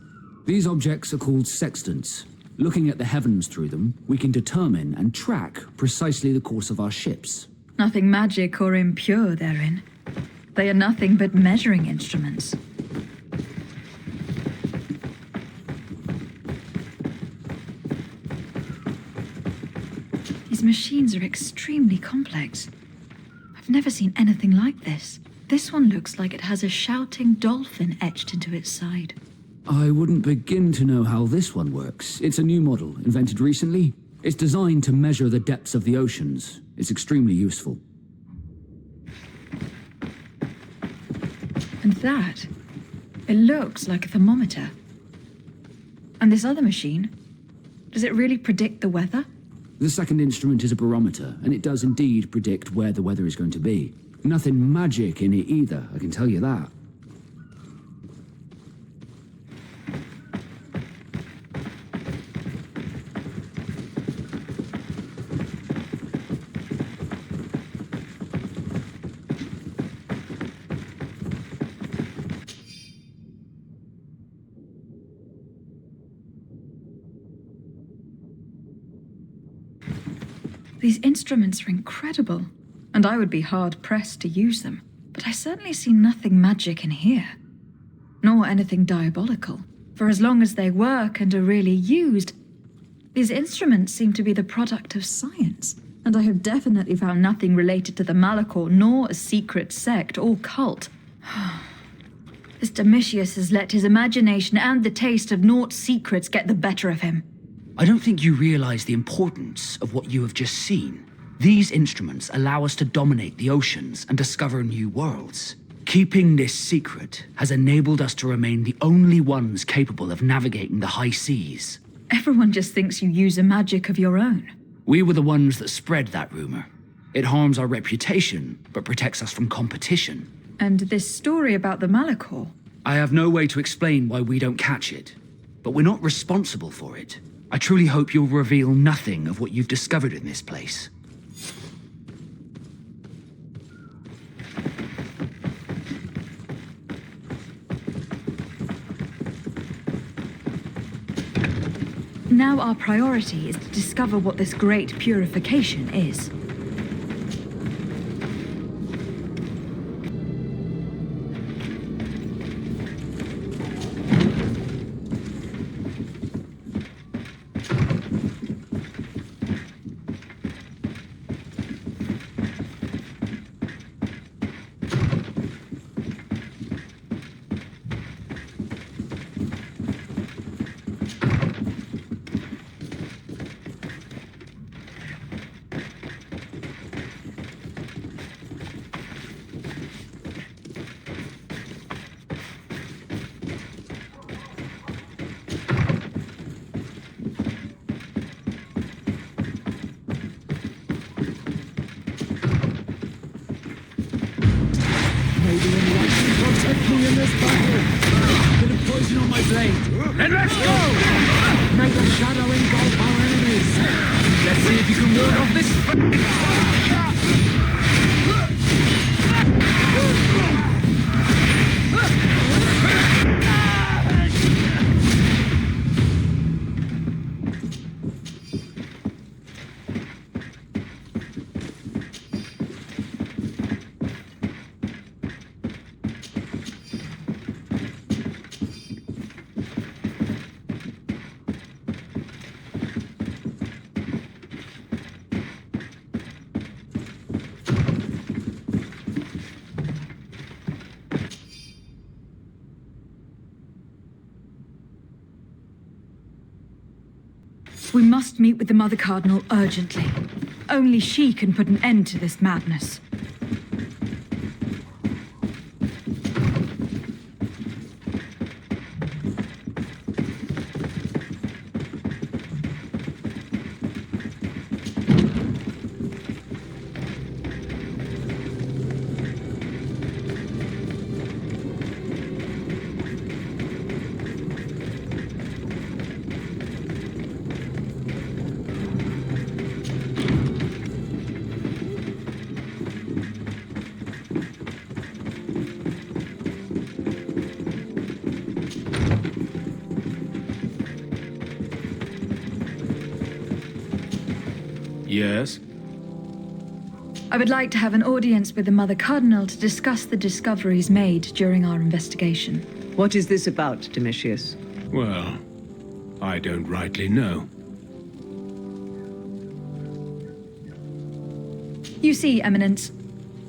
These objects are called sextants. Looking at the heavens through them, we can determine and track precisely the course of our ships. Nothing magic or impure therein. They are nothing but measuring instruments. These machines are extremely complex. I've never seen anything like this. This one looks like it has a shouting dolphin etched into its side. I wouldn't begin to know how this one works. It's a new model, invented recently. It's designed to measure the depths of the oceans. It's extremely useful. And that, it looks like a thermometer. And this other machine, does it really predict the weather? The second instrument is a barometer, and it does indeed predict where the weather is going to be. Nothing magic in it either, I can tell you that. These instruments are incredible, and I would be hard-pressed to use them. But I certainly see nothing magic in here, nor anything diabolical. For as long as they work and are really used, these instruments seem to be the product of science. And I have definitely found nothing related to the Malachor, nor a secret sect or cult. This Domitius has let his imagination and the taste of Naught's secrets get the better of him. I don't think you realize the importance of what you have just seen. These instruments allow us to dominate the oceans and discover new worlds. Keeping this secret has enabled us to remain the only ones capable of navigating the high seas. Everyone just thinks you use a magic of your own. We were the ones that spread that rumor. It harms our reputation, but protects us from competition. And this story about the Malachor? I have no way to explain why we don't catch it, but we're not responsible for it. I truly hope you'll reveal nothing of what you've discovered in this place. Now our priority is to discover what this great purification is. Protect me in this battle! Bit of poison on my blade. Then let's go! May the shadow engulf our enemies! Let's see if you can ward off this... must meet with the Mother Cardinal urgently. Only she can put an end to this madness. Yes? I would like to have an audience with the Mother Cardinal to discuss the discoveries made during our investigation. What is this about, Domitius? Well, I don't rightly know. You see, Eminence,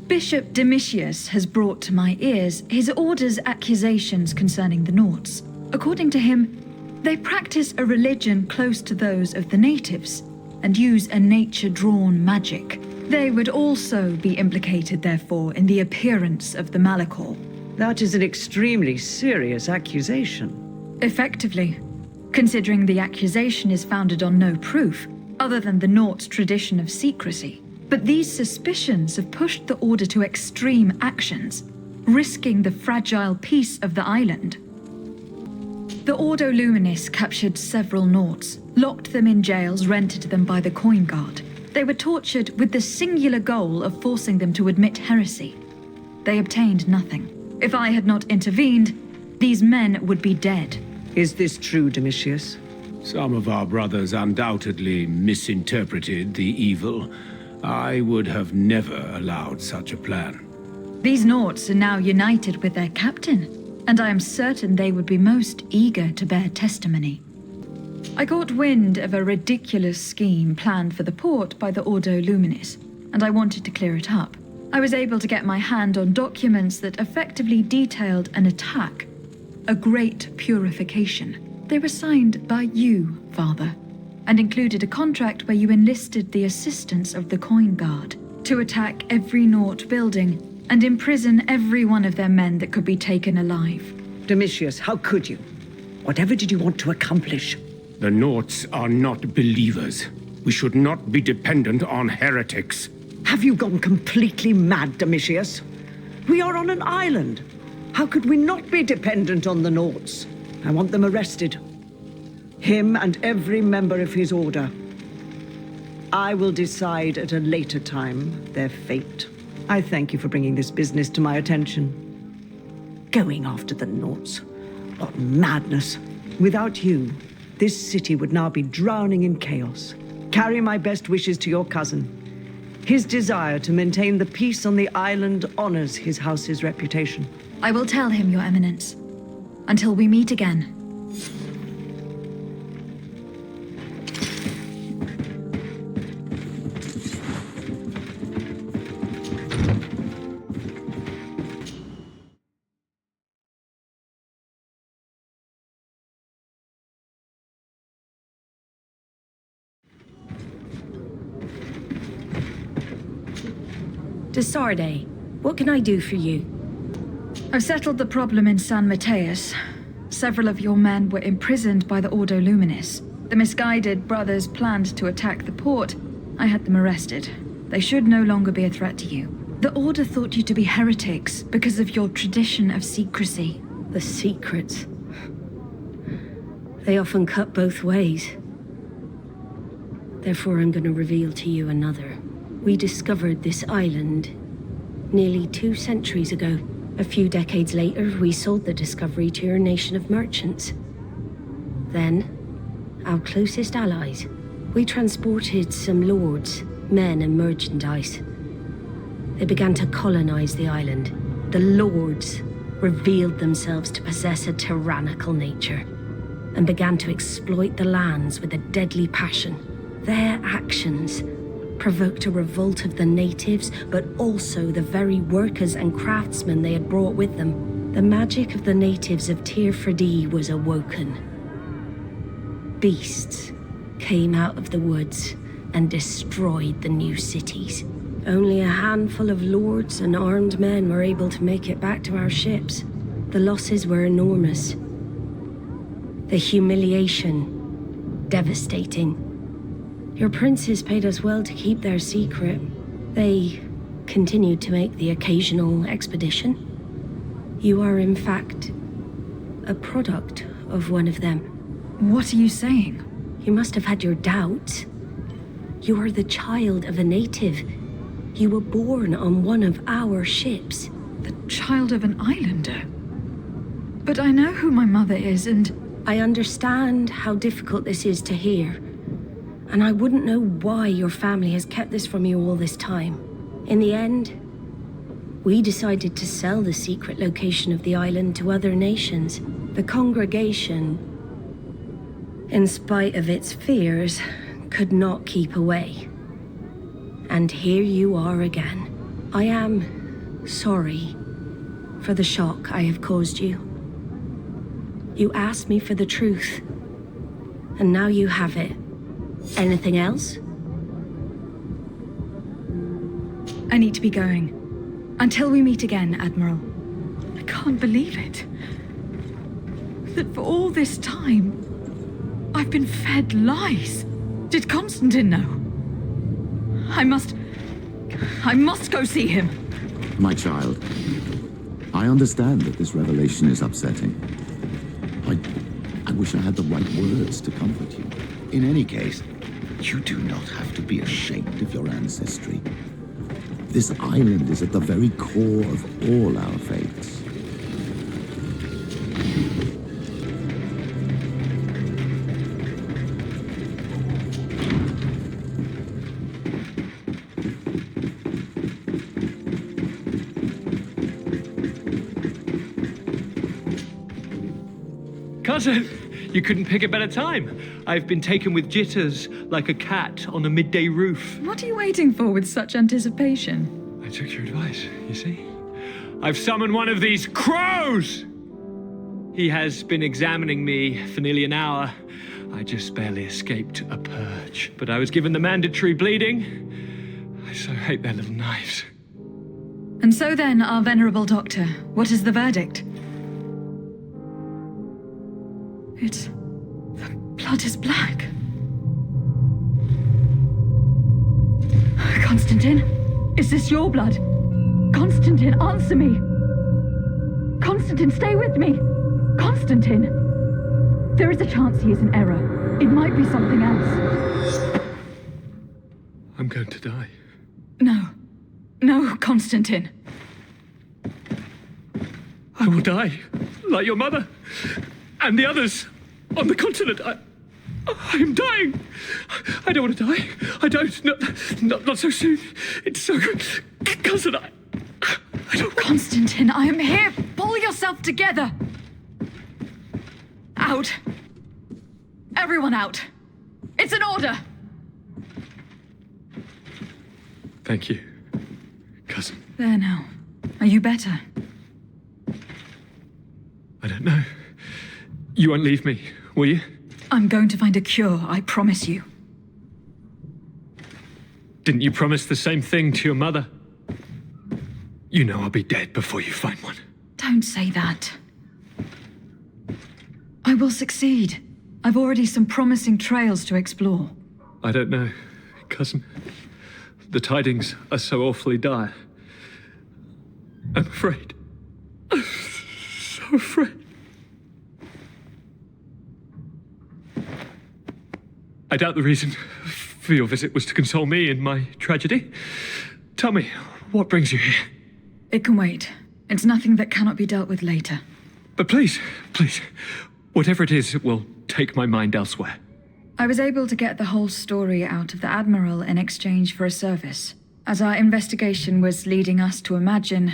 Bishop Domitius has brought to my ears his order's accusations concerning the Nauts. According to him, they practice a religion close to those of the natives and use a nature-drawn magic. They would also be implicated, therefore, in the appearance of the Malachor. That is an extremely serious accusation. Effectively, considering the accusation is founded on no proof, other than the Nauts' tradition of secrecy. But these suspicions have pushed the Order to extreme actions, risking the fragile peace of the island. The Ordo Luminis captured several Nauts, locked them in jails rented to them by the Coin Guard. They were tortured with the singular goal of forcing them to admit heresy. They obtained nothing. If I had not intervened, these men would be dead. Is this true, Domitius? Some of our brothers undoubtedly misinterpreted the evil. I would have never allowed such a plan. These Nauts are now united with their captain, and I am certain they would be most eager to bear testimony. I got wind of a ridiculous scheme planned for the port by the Ordo Luminis, and I wanted to clear it up. I was able to get my hand on documents that effectively detailed an attack, a great purification. They were signed by you, Father, and included a contract where you enlisted the assistance of the Coin Guard to attack every Naut building and imprison every one of their men that could be taken alive. Domitius, how could you? Whatever did you want to accomplish? The Nauts are not believers. We should not be dependent on heretics. Have you gone completely mad, Domitius? We are on an island. How could we not be dependent on the Nauts? I want them arrested. Him and every member of his order. I will decide at a later time their fate. I thank you for bringing this business to my attention. Going after the Nauts. What madness. Without you, this city would now be drowning in chaos. Carry my best wishes to your cousin. His desire to maintain the peace on the island honors his house's reputation. I will tell him, Your Eminence. Until we meet again. De Sarde, what can I do for you? I've settled the problem in San Mateus. Several of your men were imprisoned by the Ordo Luminis. The misguided brothers planned to attack the port. I had them arrested. They should no longer be a threat to you. The Order thought you to be heretics because of your tradition of secrecy. The secrets. They often cut both ways. Therefore, I'm going to reveal to you another. We discovered this island nearly 2 centuries ago. A few decades later, we sold the discovery to your nation of merchants. Then, our closest allies, we transported some lords, men, and merchandise. They began to colonize the island. The lords revealed themselves to possess a tyrannical nature and began to exploit the lands with a deadly passion. Their actions provoked a revolt of the natives, but also the very workers and craftsmen they had brought with them. The magic of the natives of Tir Fredee was awoken. Beasts, came out of the woods and destroyed the new cities. Only a handful of lords and armed men were able to make it back to our ships. The losses were enormous. The humiliation, devastating. Your princes paid us well to keep their secret. They continued to make the occasional expedition. You are, in fact, a product of one of them. What are you saying? You must have had your doubts. You are the child of a native. You were born on one of our ships. The child of an islander? But I know who my mother is, and... I understand how difficult this is to hear. And I wouldn't know why your family has kept this from you all this time. In the end, we decided to sell the secret location of the island to other nations. The congregation, in spite of its fears, could not keep away. And here you are again. I am sorry for the shock I have caused you. You asked me for the truth, and now you have it. Anything else? I need to be going. Until we meet again, Admiral. I can't believe it. That for all this time, I've been fed lies. Did Constatin know? I must go see him. My child, I understand that this revelation is upsetting. I wish I had the right words to comfort you. In any case, you do not have to be ashamed of your ancestry. This island is at the very core of all our faiths. Cousin, you couldn't pick a better time. I've been taken with jitters like a cat on a midday roof. What are you waiting for with such anticipation? I took your advice, you see. I've summoned one of these crows! He has been examining me for nearly an hour. I just barely escaped a purge, but I was given the mandatory bleeding. I so hate their little knives. And so then, our venerable doctor, what is the verdict? The blood is black. Constatin, is this your blood? Constatin, answer me. Constatin, stay with me. Constatin. There is a chance he is in error. It might be something else. I'm going to die. No, Constatin. I will die, like your mother. And the others on the continent. I'm dying. I don't want to die. I don't. Not so soon. It's so good. Cousin, I don't. Constatin, I am here. Pull yourself together. Out. Everyone out. It's an order. Thank you, cousin. There now. Are you better? I don't know. You won't leave me, will you? I'm going to find a cure, I promise you. Didn't you promise the same thing to your mother? You know I'll be dead before you find one. Don't say that. I will succeed. I've already some promising trails to explore. I don't know, cousin. The tidings are so awfully dire. I'm afraid. I'm so afraid. I doubt the reason for your visit was to console me in my tragedy. Tell me, what brings you here? It can wait. It's nothing that cannot be dealt with later. But please, whatever it is, it will take my mind elsewhere. I was able to get the whole story out of the Admiral in exchange for a service. As our investigation was leading us to imagine,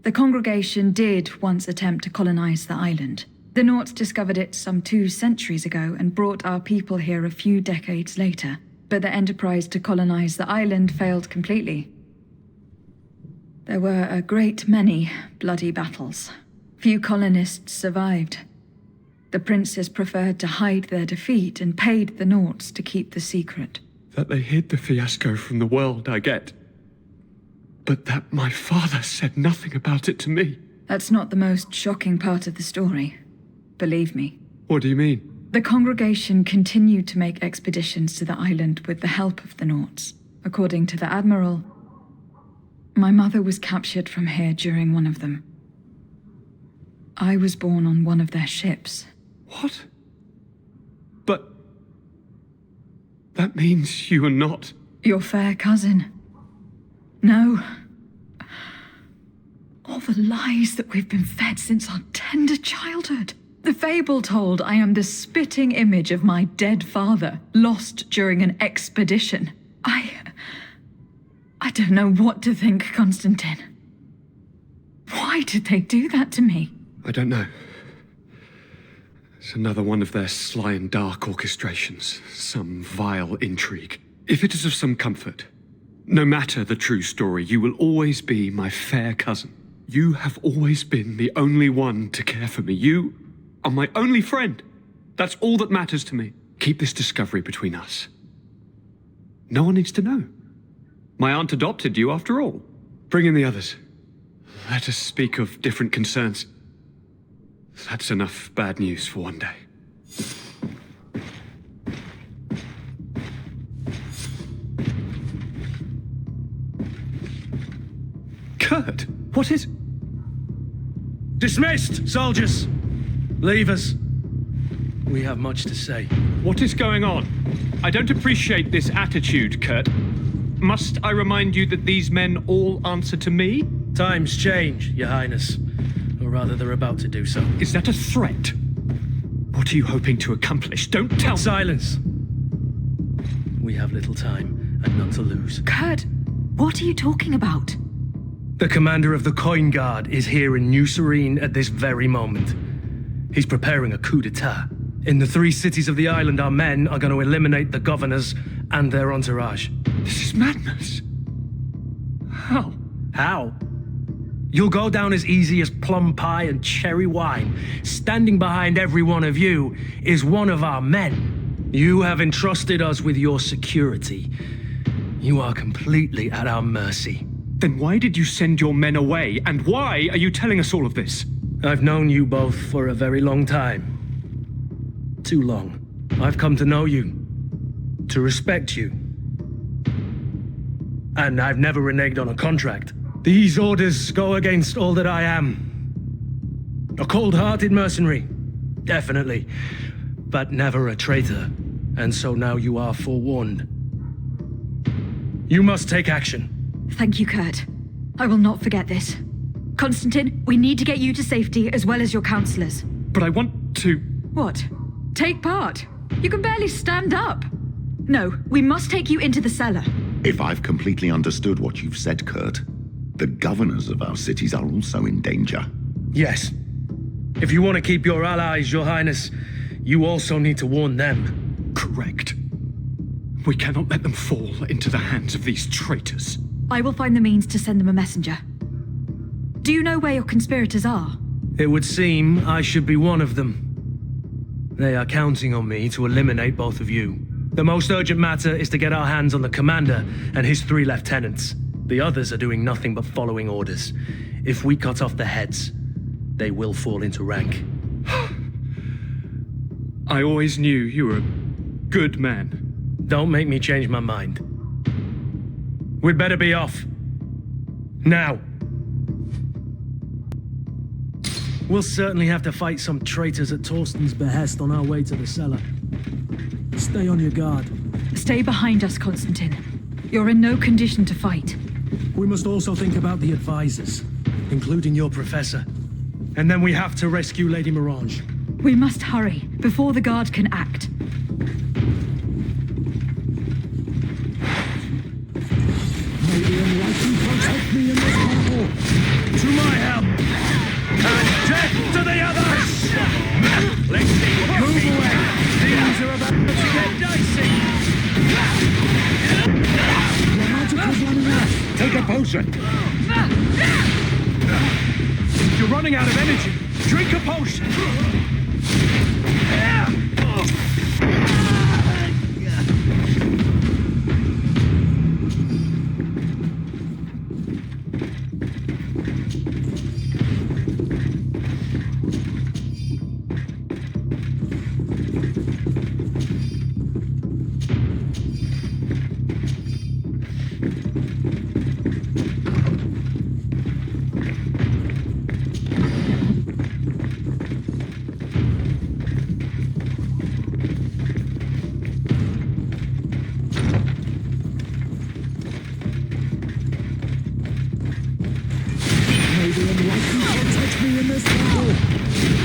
the congregation did once attempt to colonize the island. The Nauts discovered it some 2 centuries ago and brought our people here a few decades later. But the enterprise to colonize the island failed completely. There were a great many bloody battles. Few colonists survived. The princes preferred to hide their defeat and paid the Nauts to keep the secret. That they hid the fiasco from the world, I get. But that my father said nothing about it to me. That's not the most shocking part of the story. Believe me. What do you mean? The congregation continued to make expeditions to the island with the help of the Nauts. According to the Admiral, my mother was captured from here during one of them. I was born on one of their ships. What? But... that means you are not... Your fair cousin. No. All the lies that we've been fed since our tender childhood. The fable told I am the spitting image of my dead father, lost during an expedition. I don't know what to think, Constatin. Why did they do that to me? I don't know. It's another one of their sly and dark orchestrations. Some vile intrigue. If it is of some comfort, no matter the true story, you will always be my fair cousin. You have always been the only one to care for me. You are my only friend. That's all that matters to me. Keep this discovery between us. No one needs to know. My aunt adopted you after all. Bring in the others. Let us speak of different concerns. That's enough bad news for one day. Kurt, what is... Dismissed, soldiers! Leave us. We have much to say. What is going on? I don't appreciate this attitude, Kurt. Must I remind you that these men all answer to me? Times change, Your Highness. Or rather, they're about to do so. Is that a threat? What are you hoping to accomplish? Don't tell me. Silence! We have little time and none to lose. Kurt, what are you talking about? The commander of the Coin Guard is here in New Serene at this very moment. He's preparing a coup d'etat. In the 3 cities of the island, our men are going to eliminate the governors and their entourage. This is madness. How? How? You'll go down as easy as plum pie and cherry wine. Standing behind every one of you is one of our men. You have entrusted us with your security. You are completely at our mercy. Then why did you send your men away? And why are you telling us all of this? I've known you both for a very long time. Too long. I've come to know you, to respect you. And I've never reneged on a contract. These orders go against all that I am. A cold-hearted mercenary, definitely, but never a traitor. And so now you are forewarned. You must take action. Thank you, Kurt. I will not forget this. Constatin, we need to get you to safety as well as your counselors. But I want to... What? Take part? You can barely stand up. No, we must take you into the cellar. If I've completely understood what you've said, Kurt, the governors of our cities are also in danger. Yes. If you want to keep your allies, Your Highness, you also need to warn them. Correct. We cannot let them fall into the hands of these traitors. I will find the means to send them a messenger. Do you know where your conspirators are? It would seem I should be one of them. They are counting on me to eliminate both of you. The most urgent matter is to get our hands on the commander and his 3 lieutenants. The others are doing nothing but following orders. If we cut off their heads, they will fall into rank. I always knew you were a good man. Don't make me change my mind. We'd better be off. Now. We'll certainly have to fight some traitors at Torsten's behest on our way to the cellar. Stay on your guard. Stay behind us, Constatin. You're in no condition to fight. We must also think about the advisors, including your professor. And then we have to rescue Lady Mirange. We must hurry, before the guard can act. May the enlightened protect me in this battle. To my help! And death to the others! Let's see what you move away! Things are about to get dicey! Take a potion! You're running out of energy! Drink a potion!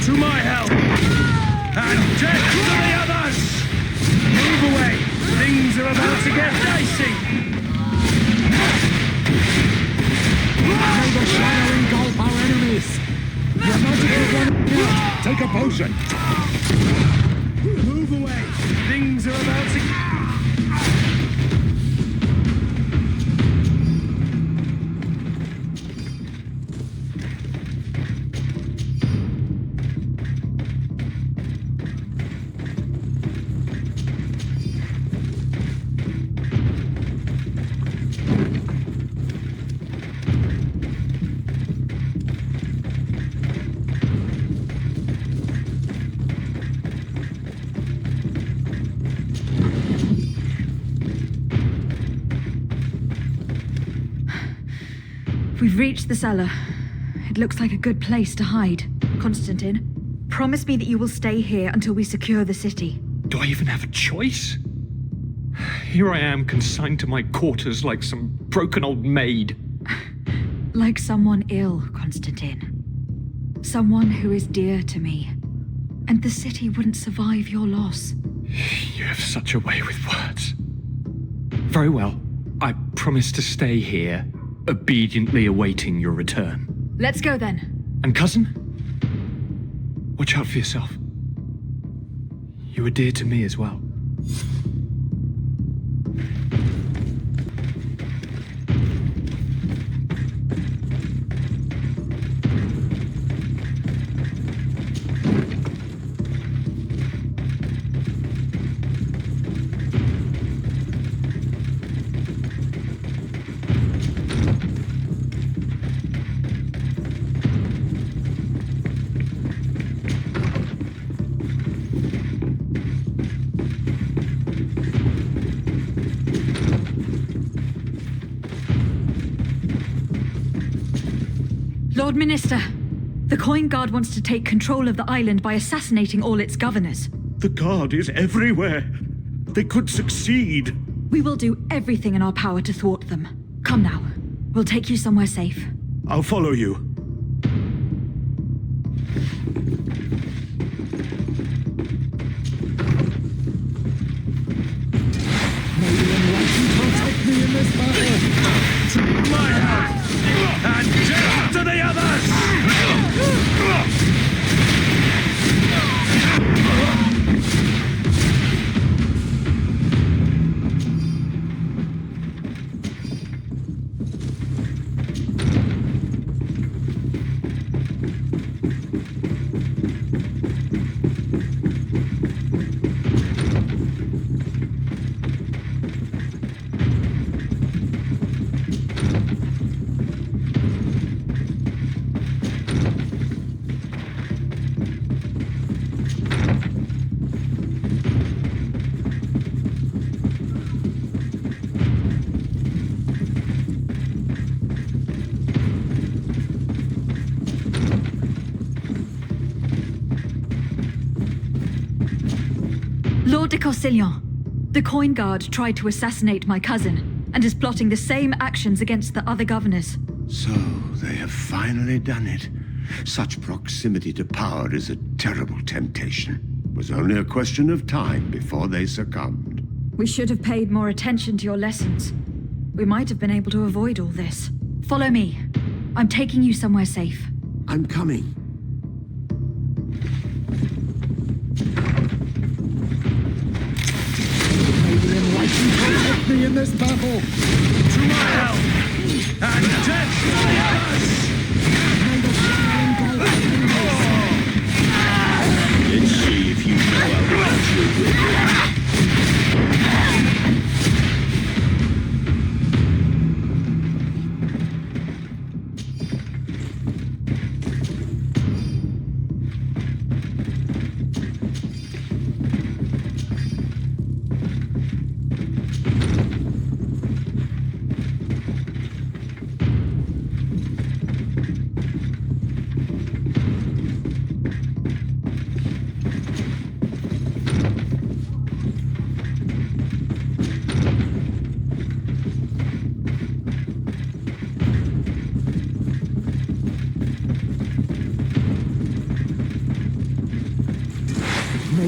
To my help! And death to the others! Move away! Things are about to get dicey! May the shadow engulf our enemies! Your magic is running out! Take a potion! Move away! Things are about to... We've reached the cellar. It looks like a good place to hide. Constantin, promise me that you will stay here until we secure the city. Do I even have a choice? Here I am, consigned to my quarters like some broken old maid. Like someone ill, Constantin. Someone who is dear to me. And the city wouldn't survive your loss. You have such a way with words. Very well. I promise to stay here, obediently awaiting your return. Let's go then. And cousin? Watch out for yourself. You are dear to me as well. Lord Minister, the Coin Guard wants to take control of the island by assassinating all its governors. The Guard is everywhere. They could succeed. We will do everything in our power to thwart them. Come now. We'll take you somewhere safe. I'll follow you. May the enlightened protect me in this battle! To my help! And death to the others! Lord de Causillon, the Coin Guard tried to assassinate my cousin and is plotting the same actions against the other governors. So, they have finally done it. Such proximity to power is a terrible temptation. It was only a question of time before they succumbed. We should have paid more attention to your lessons. We might have been able to avoid all this. Follow me. I'm taking you somewhere safe. I'm coming. May the enlightened protect me in this battle! To my help! And death to the others! May the shadow engulf our enemies! It's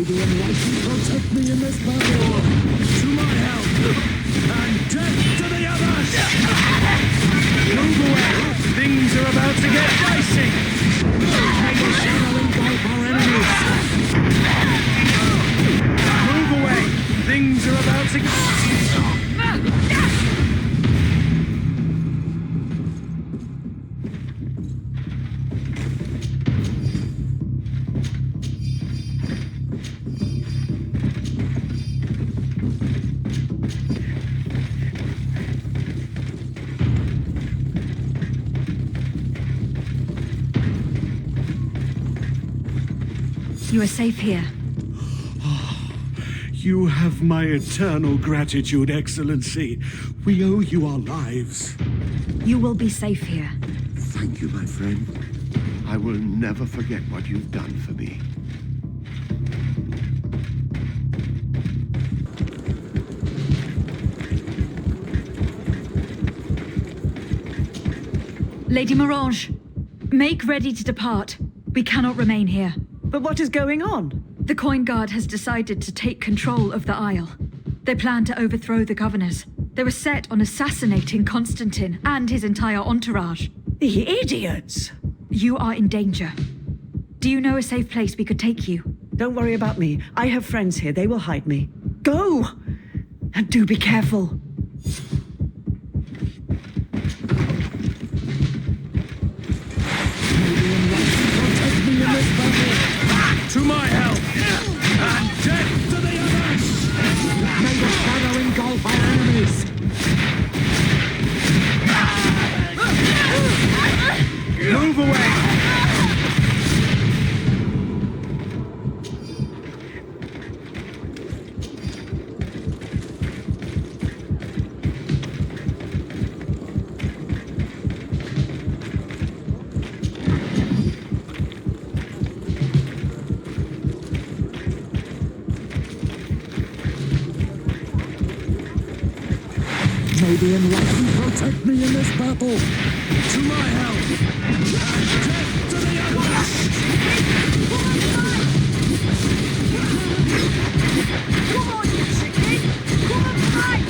the enlightened protect me in this battle. To my help, and death to the others! Move away! Things are about to get dicey! May the shadow engulf our enemies! Move away! Things are about to get... You are safe here. You have my eternal gratitude, Excellency. We owe you our lives. You will be safe here. Thank you, my friend. I will never forget what you've done for me. Lady Morange, make ready to depart. We cannot remain here. But what is going on? The Coin Guard has decided to take control of the Isle. They plan to overthrow the governors. They were set on assassinating Constatin and his entire entourage. The idiots! You are in danger. Do you know a safe place we could take you? Don't worry about me. I have friends here. They will hide me. Go! And do be careful. To my help! And death to the others! May the shadow engulf our enemies! Move away! May the enlightened protect me in this battle. To my help, and death to the others! Come on, you chicken! Come and fight!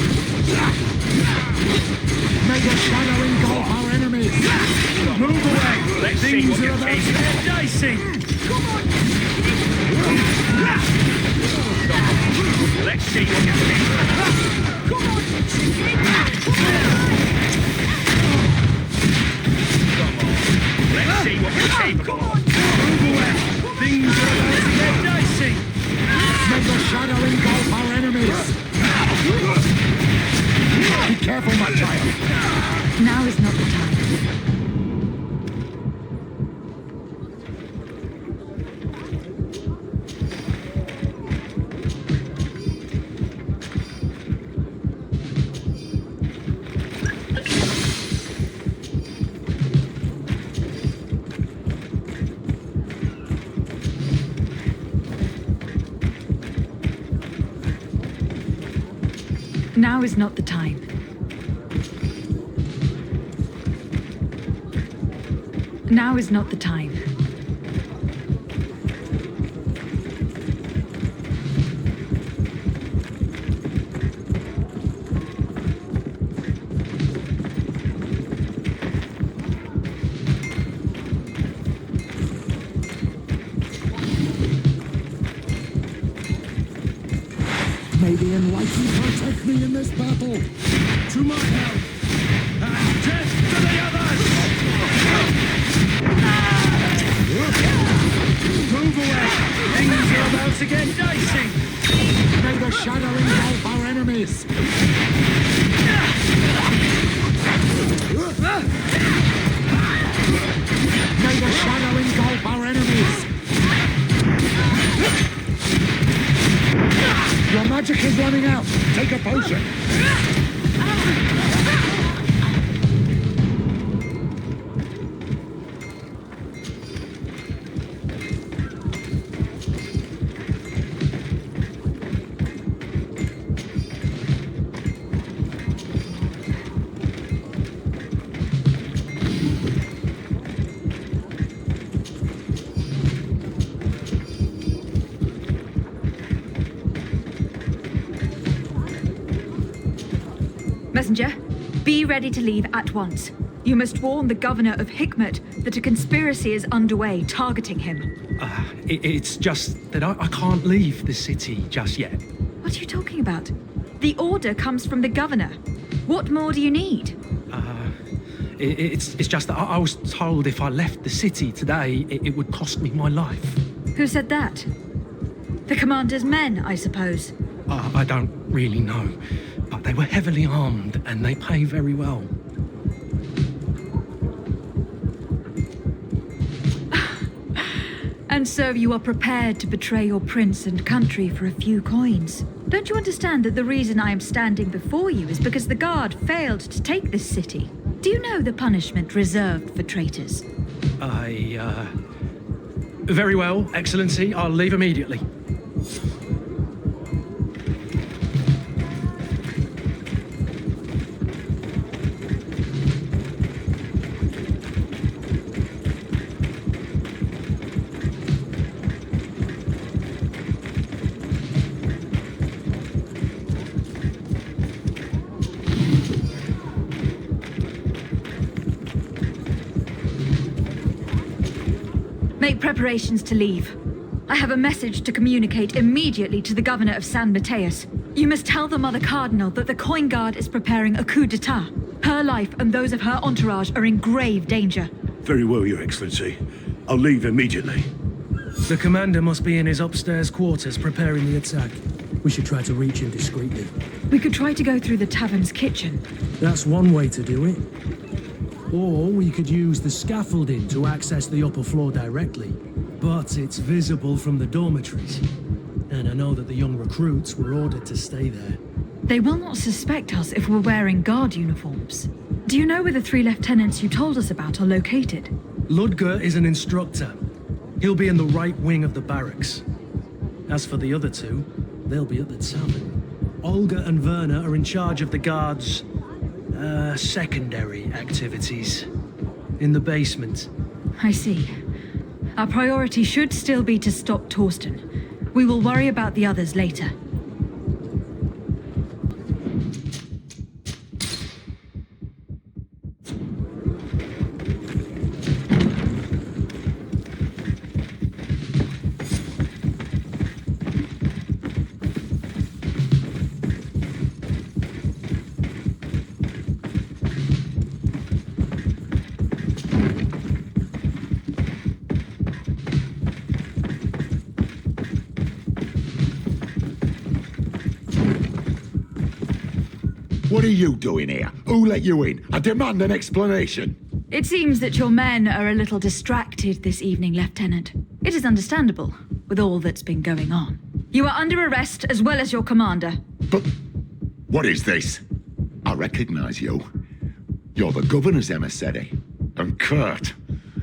May the shadow engulf our enemies! Move away! Things are about to get dicey! Come on, you chicken! Let's see what you can. Come on, you chicken! Let's see what you're capable of. Move away! Things are about to get dicey! May the shadow engulf our enemies! Be careful, my child! Now is not the time. Now is not the time. Now is not the time. May the enlightened protect me in this battle. To my help, and death to the others! Move away! Things are about to get dicey! May the shadow engulf our enemies! May the shadow engulf our enemies! Your magic is running out. Take a potion. Be ready to leave at once. You must warn the governor of Hikmet that a conspiracy is underway targeting him. It's just that I can't leave the city just yet. What are you talking about? The order comes from the governor. What more do you need? It's just that I was told if I left the city today, it would cost me my life. Who said that? The commander's men, I suppose. I don't really know, but they were heavily armed and they pay very well. And so you are prepared to betray your prince and country for a few coins. Don't you understand that the reason I am standing before you is because the guard failed to take this city? Do you know the punishment reserved for traitors? Very well, Excellency. I'll leave immediately. Make preparations to leave. I have a message to communicate immediately to the governor of San Mateus. You must tell the Mother Cardinal that the Coin Guard is preparing a coup d'etat. Her life and those of her entourage are in grave danger. Very well, Your Excellency. I'll leave immediately. The commander must be in his upstairs quarters preparing the attack. We should try to reach him discreetly. We could try to go through the tavern's kitchen. That's one way to do it. Or we could use the scaffolding to access the upper floor directly. But it's visible from the dormitories. And I know that the young recruits were ordered to stay there. They will not suspect us if we're wearing guard uniforms. Do you know where the 3 lieutenants you told us about are located? Ludger is an instructor. He'll be in the right wing of the barracks. As for the other 2, they'll be at the tavern. Olga and Werner are in charge of the guards' secondary activities. In the basement. I see. Our priority should still be to stop Torsten. We will worry about the others later. What are you doing here? Who let you in? I demand an explanation. It seems that your men are a little distracted this evening, Lieutenant. It is understandable, with all that's been going on. You are under arrest, as well as your commander. But what is this? I recognize you. You're the governor's emissary. And Kurt,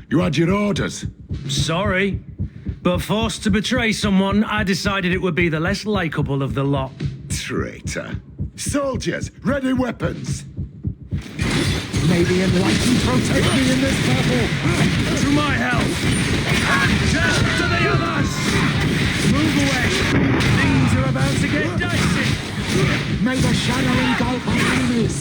you had your orders. Sorry, but forced to betray someone, I decided it would be the less likable of the lot. Traitor. Soldiers, ready weapons. May the enlightened protect me in this battle. To my help. And death to the others. Move away. Things are about to get dicey. May the shadow engulf our enemies.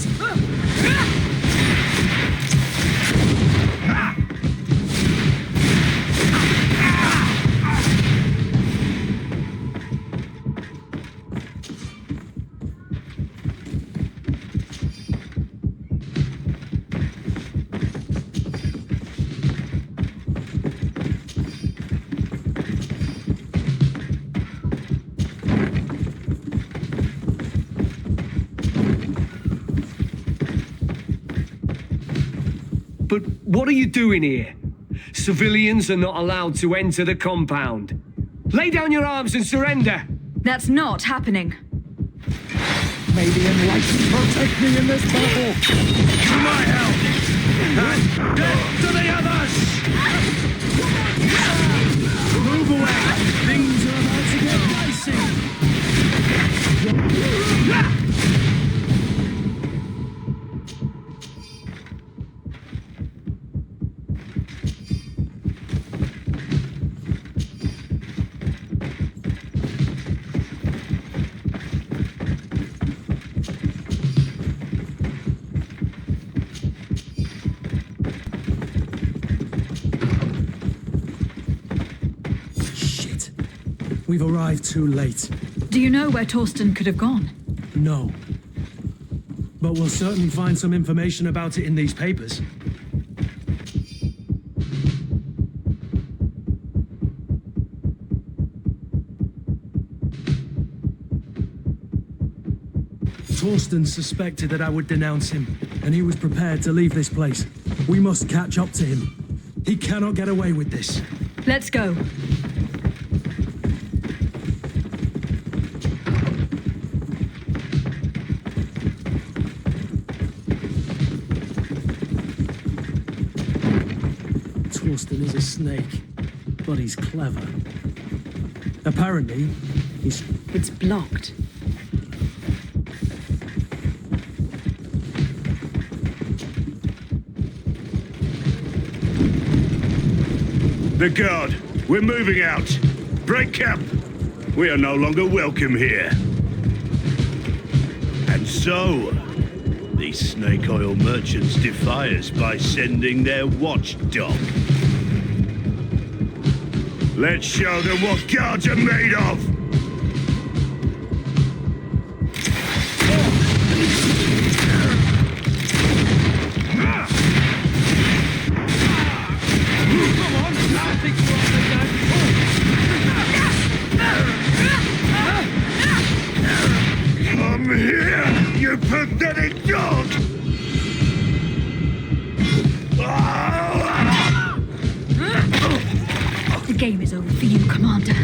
But what are you doing here? Civilians are not allowed to enter the compound. Lay down your arms and surrender. That's not happening. May the enlightened protect me in this battle. To my help. And death to the others. Move away. Things are about to get dicey. We've arrived too late. Do you know where Torsten could have gone? No. But we'll certainly find some information about it in these papers. Torsten suspected that I would denounce him, and he was prepared to leave this place. We must catch up to him. He cannot get away with this. Let's go. Torsten is a snake, but he's clever. Apparently, he's... It's blocked. The guard, we're moving out. Break camp. We are no longer welcome here. And so, these snake oil merchants defy us by sending their watchdog. Let's show them what guards are made of! Come here, you pathetic dog! The game is over for you, Commander.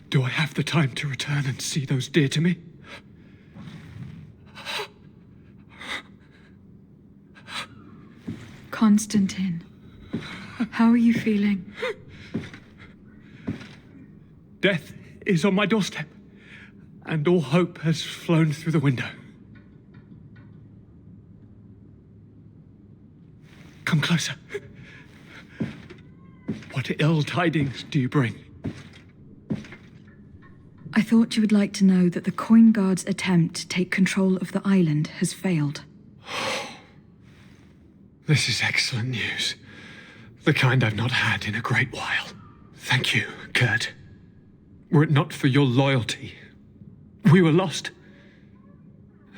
Do I have the time to return and see those dear to me? Constatin, how are you feeling? Death is on my doorstep, and all hope has flown through the window. Come closer. What ill tidings do you bring? I thought you would like to know that the Coin Guard's attempt to take control of the island has failed. This is excellent news. The kind I've not had in a great while. Thank you, Kurt. Were it not for your loyalty, we were lost.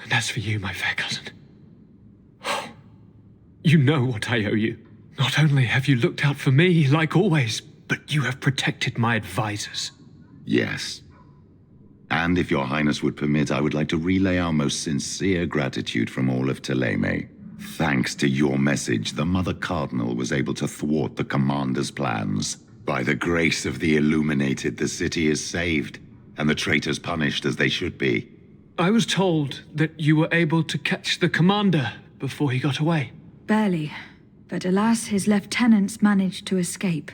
And as for you, my fair cousin, you know what I owe you. Not only have you looked out for me, like always, but you have protected my advisors. Yes. And if your highness would permit, I would like to relay our most sincere gratitude from all of Thélème. Thanks to your message, the Mother Cardinal was able to thwart the commander's plans. By the grace of the Illuminated, the city is saved, and the traitors punished as they should be. I was told that you were able to catch the commander before he got away. Barely. But alas, his lieutenants managed to escape.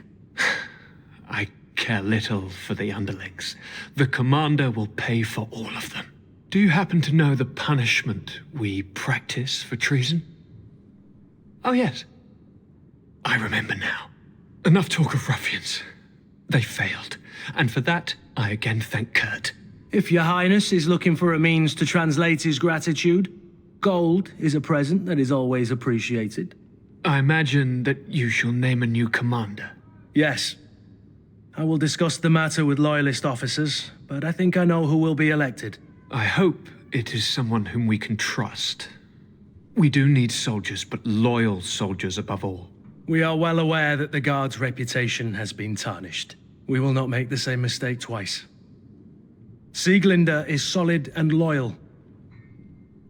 I care little for the underlings. The commander will pay for all of them. Do you happen to know the punishment we practice for treason? Oh, yes. I remember now. Enough talk of ruffians. They failed, and for that, I again thank Kurt. If your highness is looking for a means to translate his gratitude, gold is a present that is always appreciated. I imagine that you shall name a new commander. Yes. I will discuss the matter with loyalist officers, but I think I know who will be elected. I hope it is someone whom we can trust. We do need soldiers, but loyal soldiers above all. We are well aware that the Guard's reputation has been tarnished. We will not make the same mistake twice. Sieglinde is solid and loyal.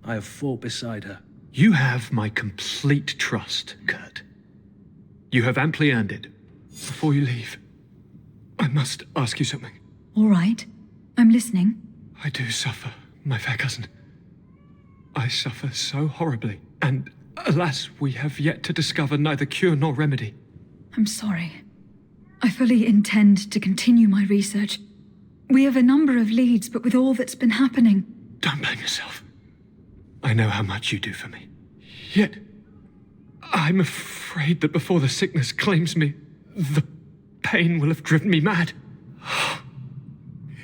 I have fought beside her. You have my complete trust, Kurt. You have amply earned it. Before you leave, I must ask you something. All right. I'm listening. I do suffer, my fair cousin. I suffer so horribly, and alas, we have yet to discover neither cure nor remedy. I'm sorry. I fully intend to continue my research. We have a number of leads, but with all that's been happening... Don't blame yourself. I know how much you do for me. Yet, I'm afraid that before the sickness claims me, the pain will have driven me mad.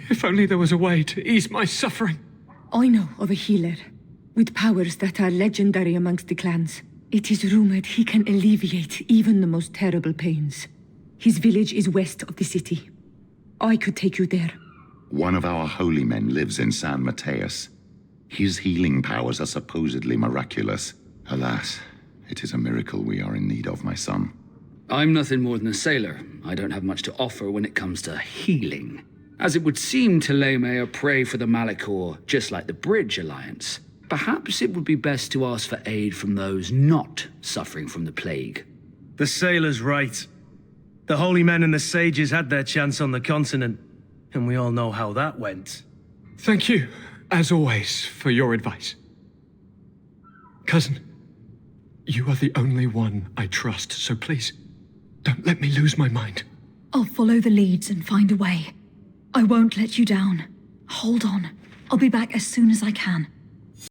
If only there was a way to ease my suffering. I know of a healer, with powers that are legendary amongst the clans. It is rumored he can alleviate even the most terrible pains. His village is west of the city. I could take you there. One of our holy men lives in San Mateus. His healing powers are supposedly miraculous. Alas, it is a miracle we are in need of, my son. I'm nothing more than a sailor. I don't have much to offer when it comes to healing. As it would seem Teleme are prey for the Malachor, just like the Bridge Alliance. Perhaps it would be best to ask for aid from those not suffering from the plague. The sailor's right. The holy men and the sages had their chance on the continent, and we all know how that went. Thank you, as always, for your advice. Cousin, you are the only one I trust, so please, don't let me lose my mind. I'll follow the leads and find a way. I won't let you down. Hold on. I'll be back as soon as I can.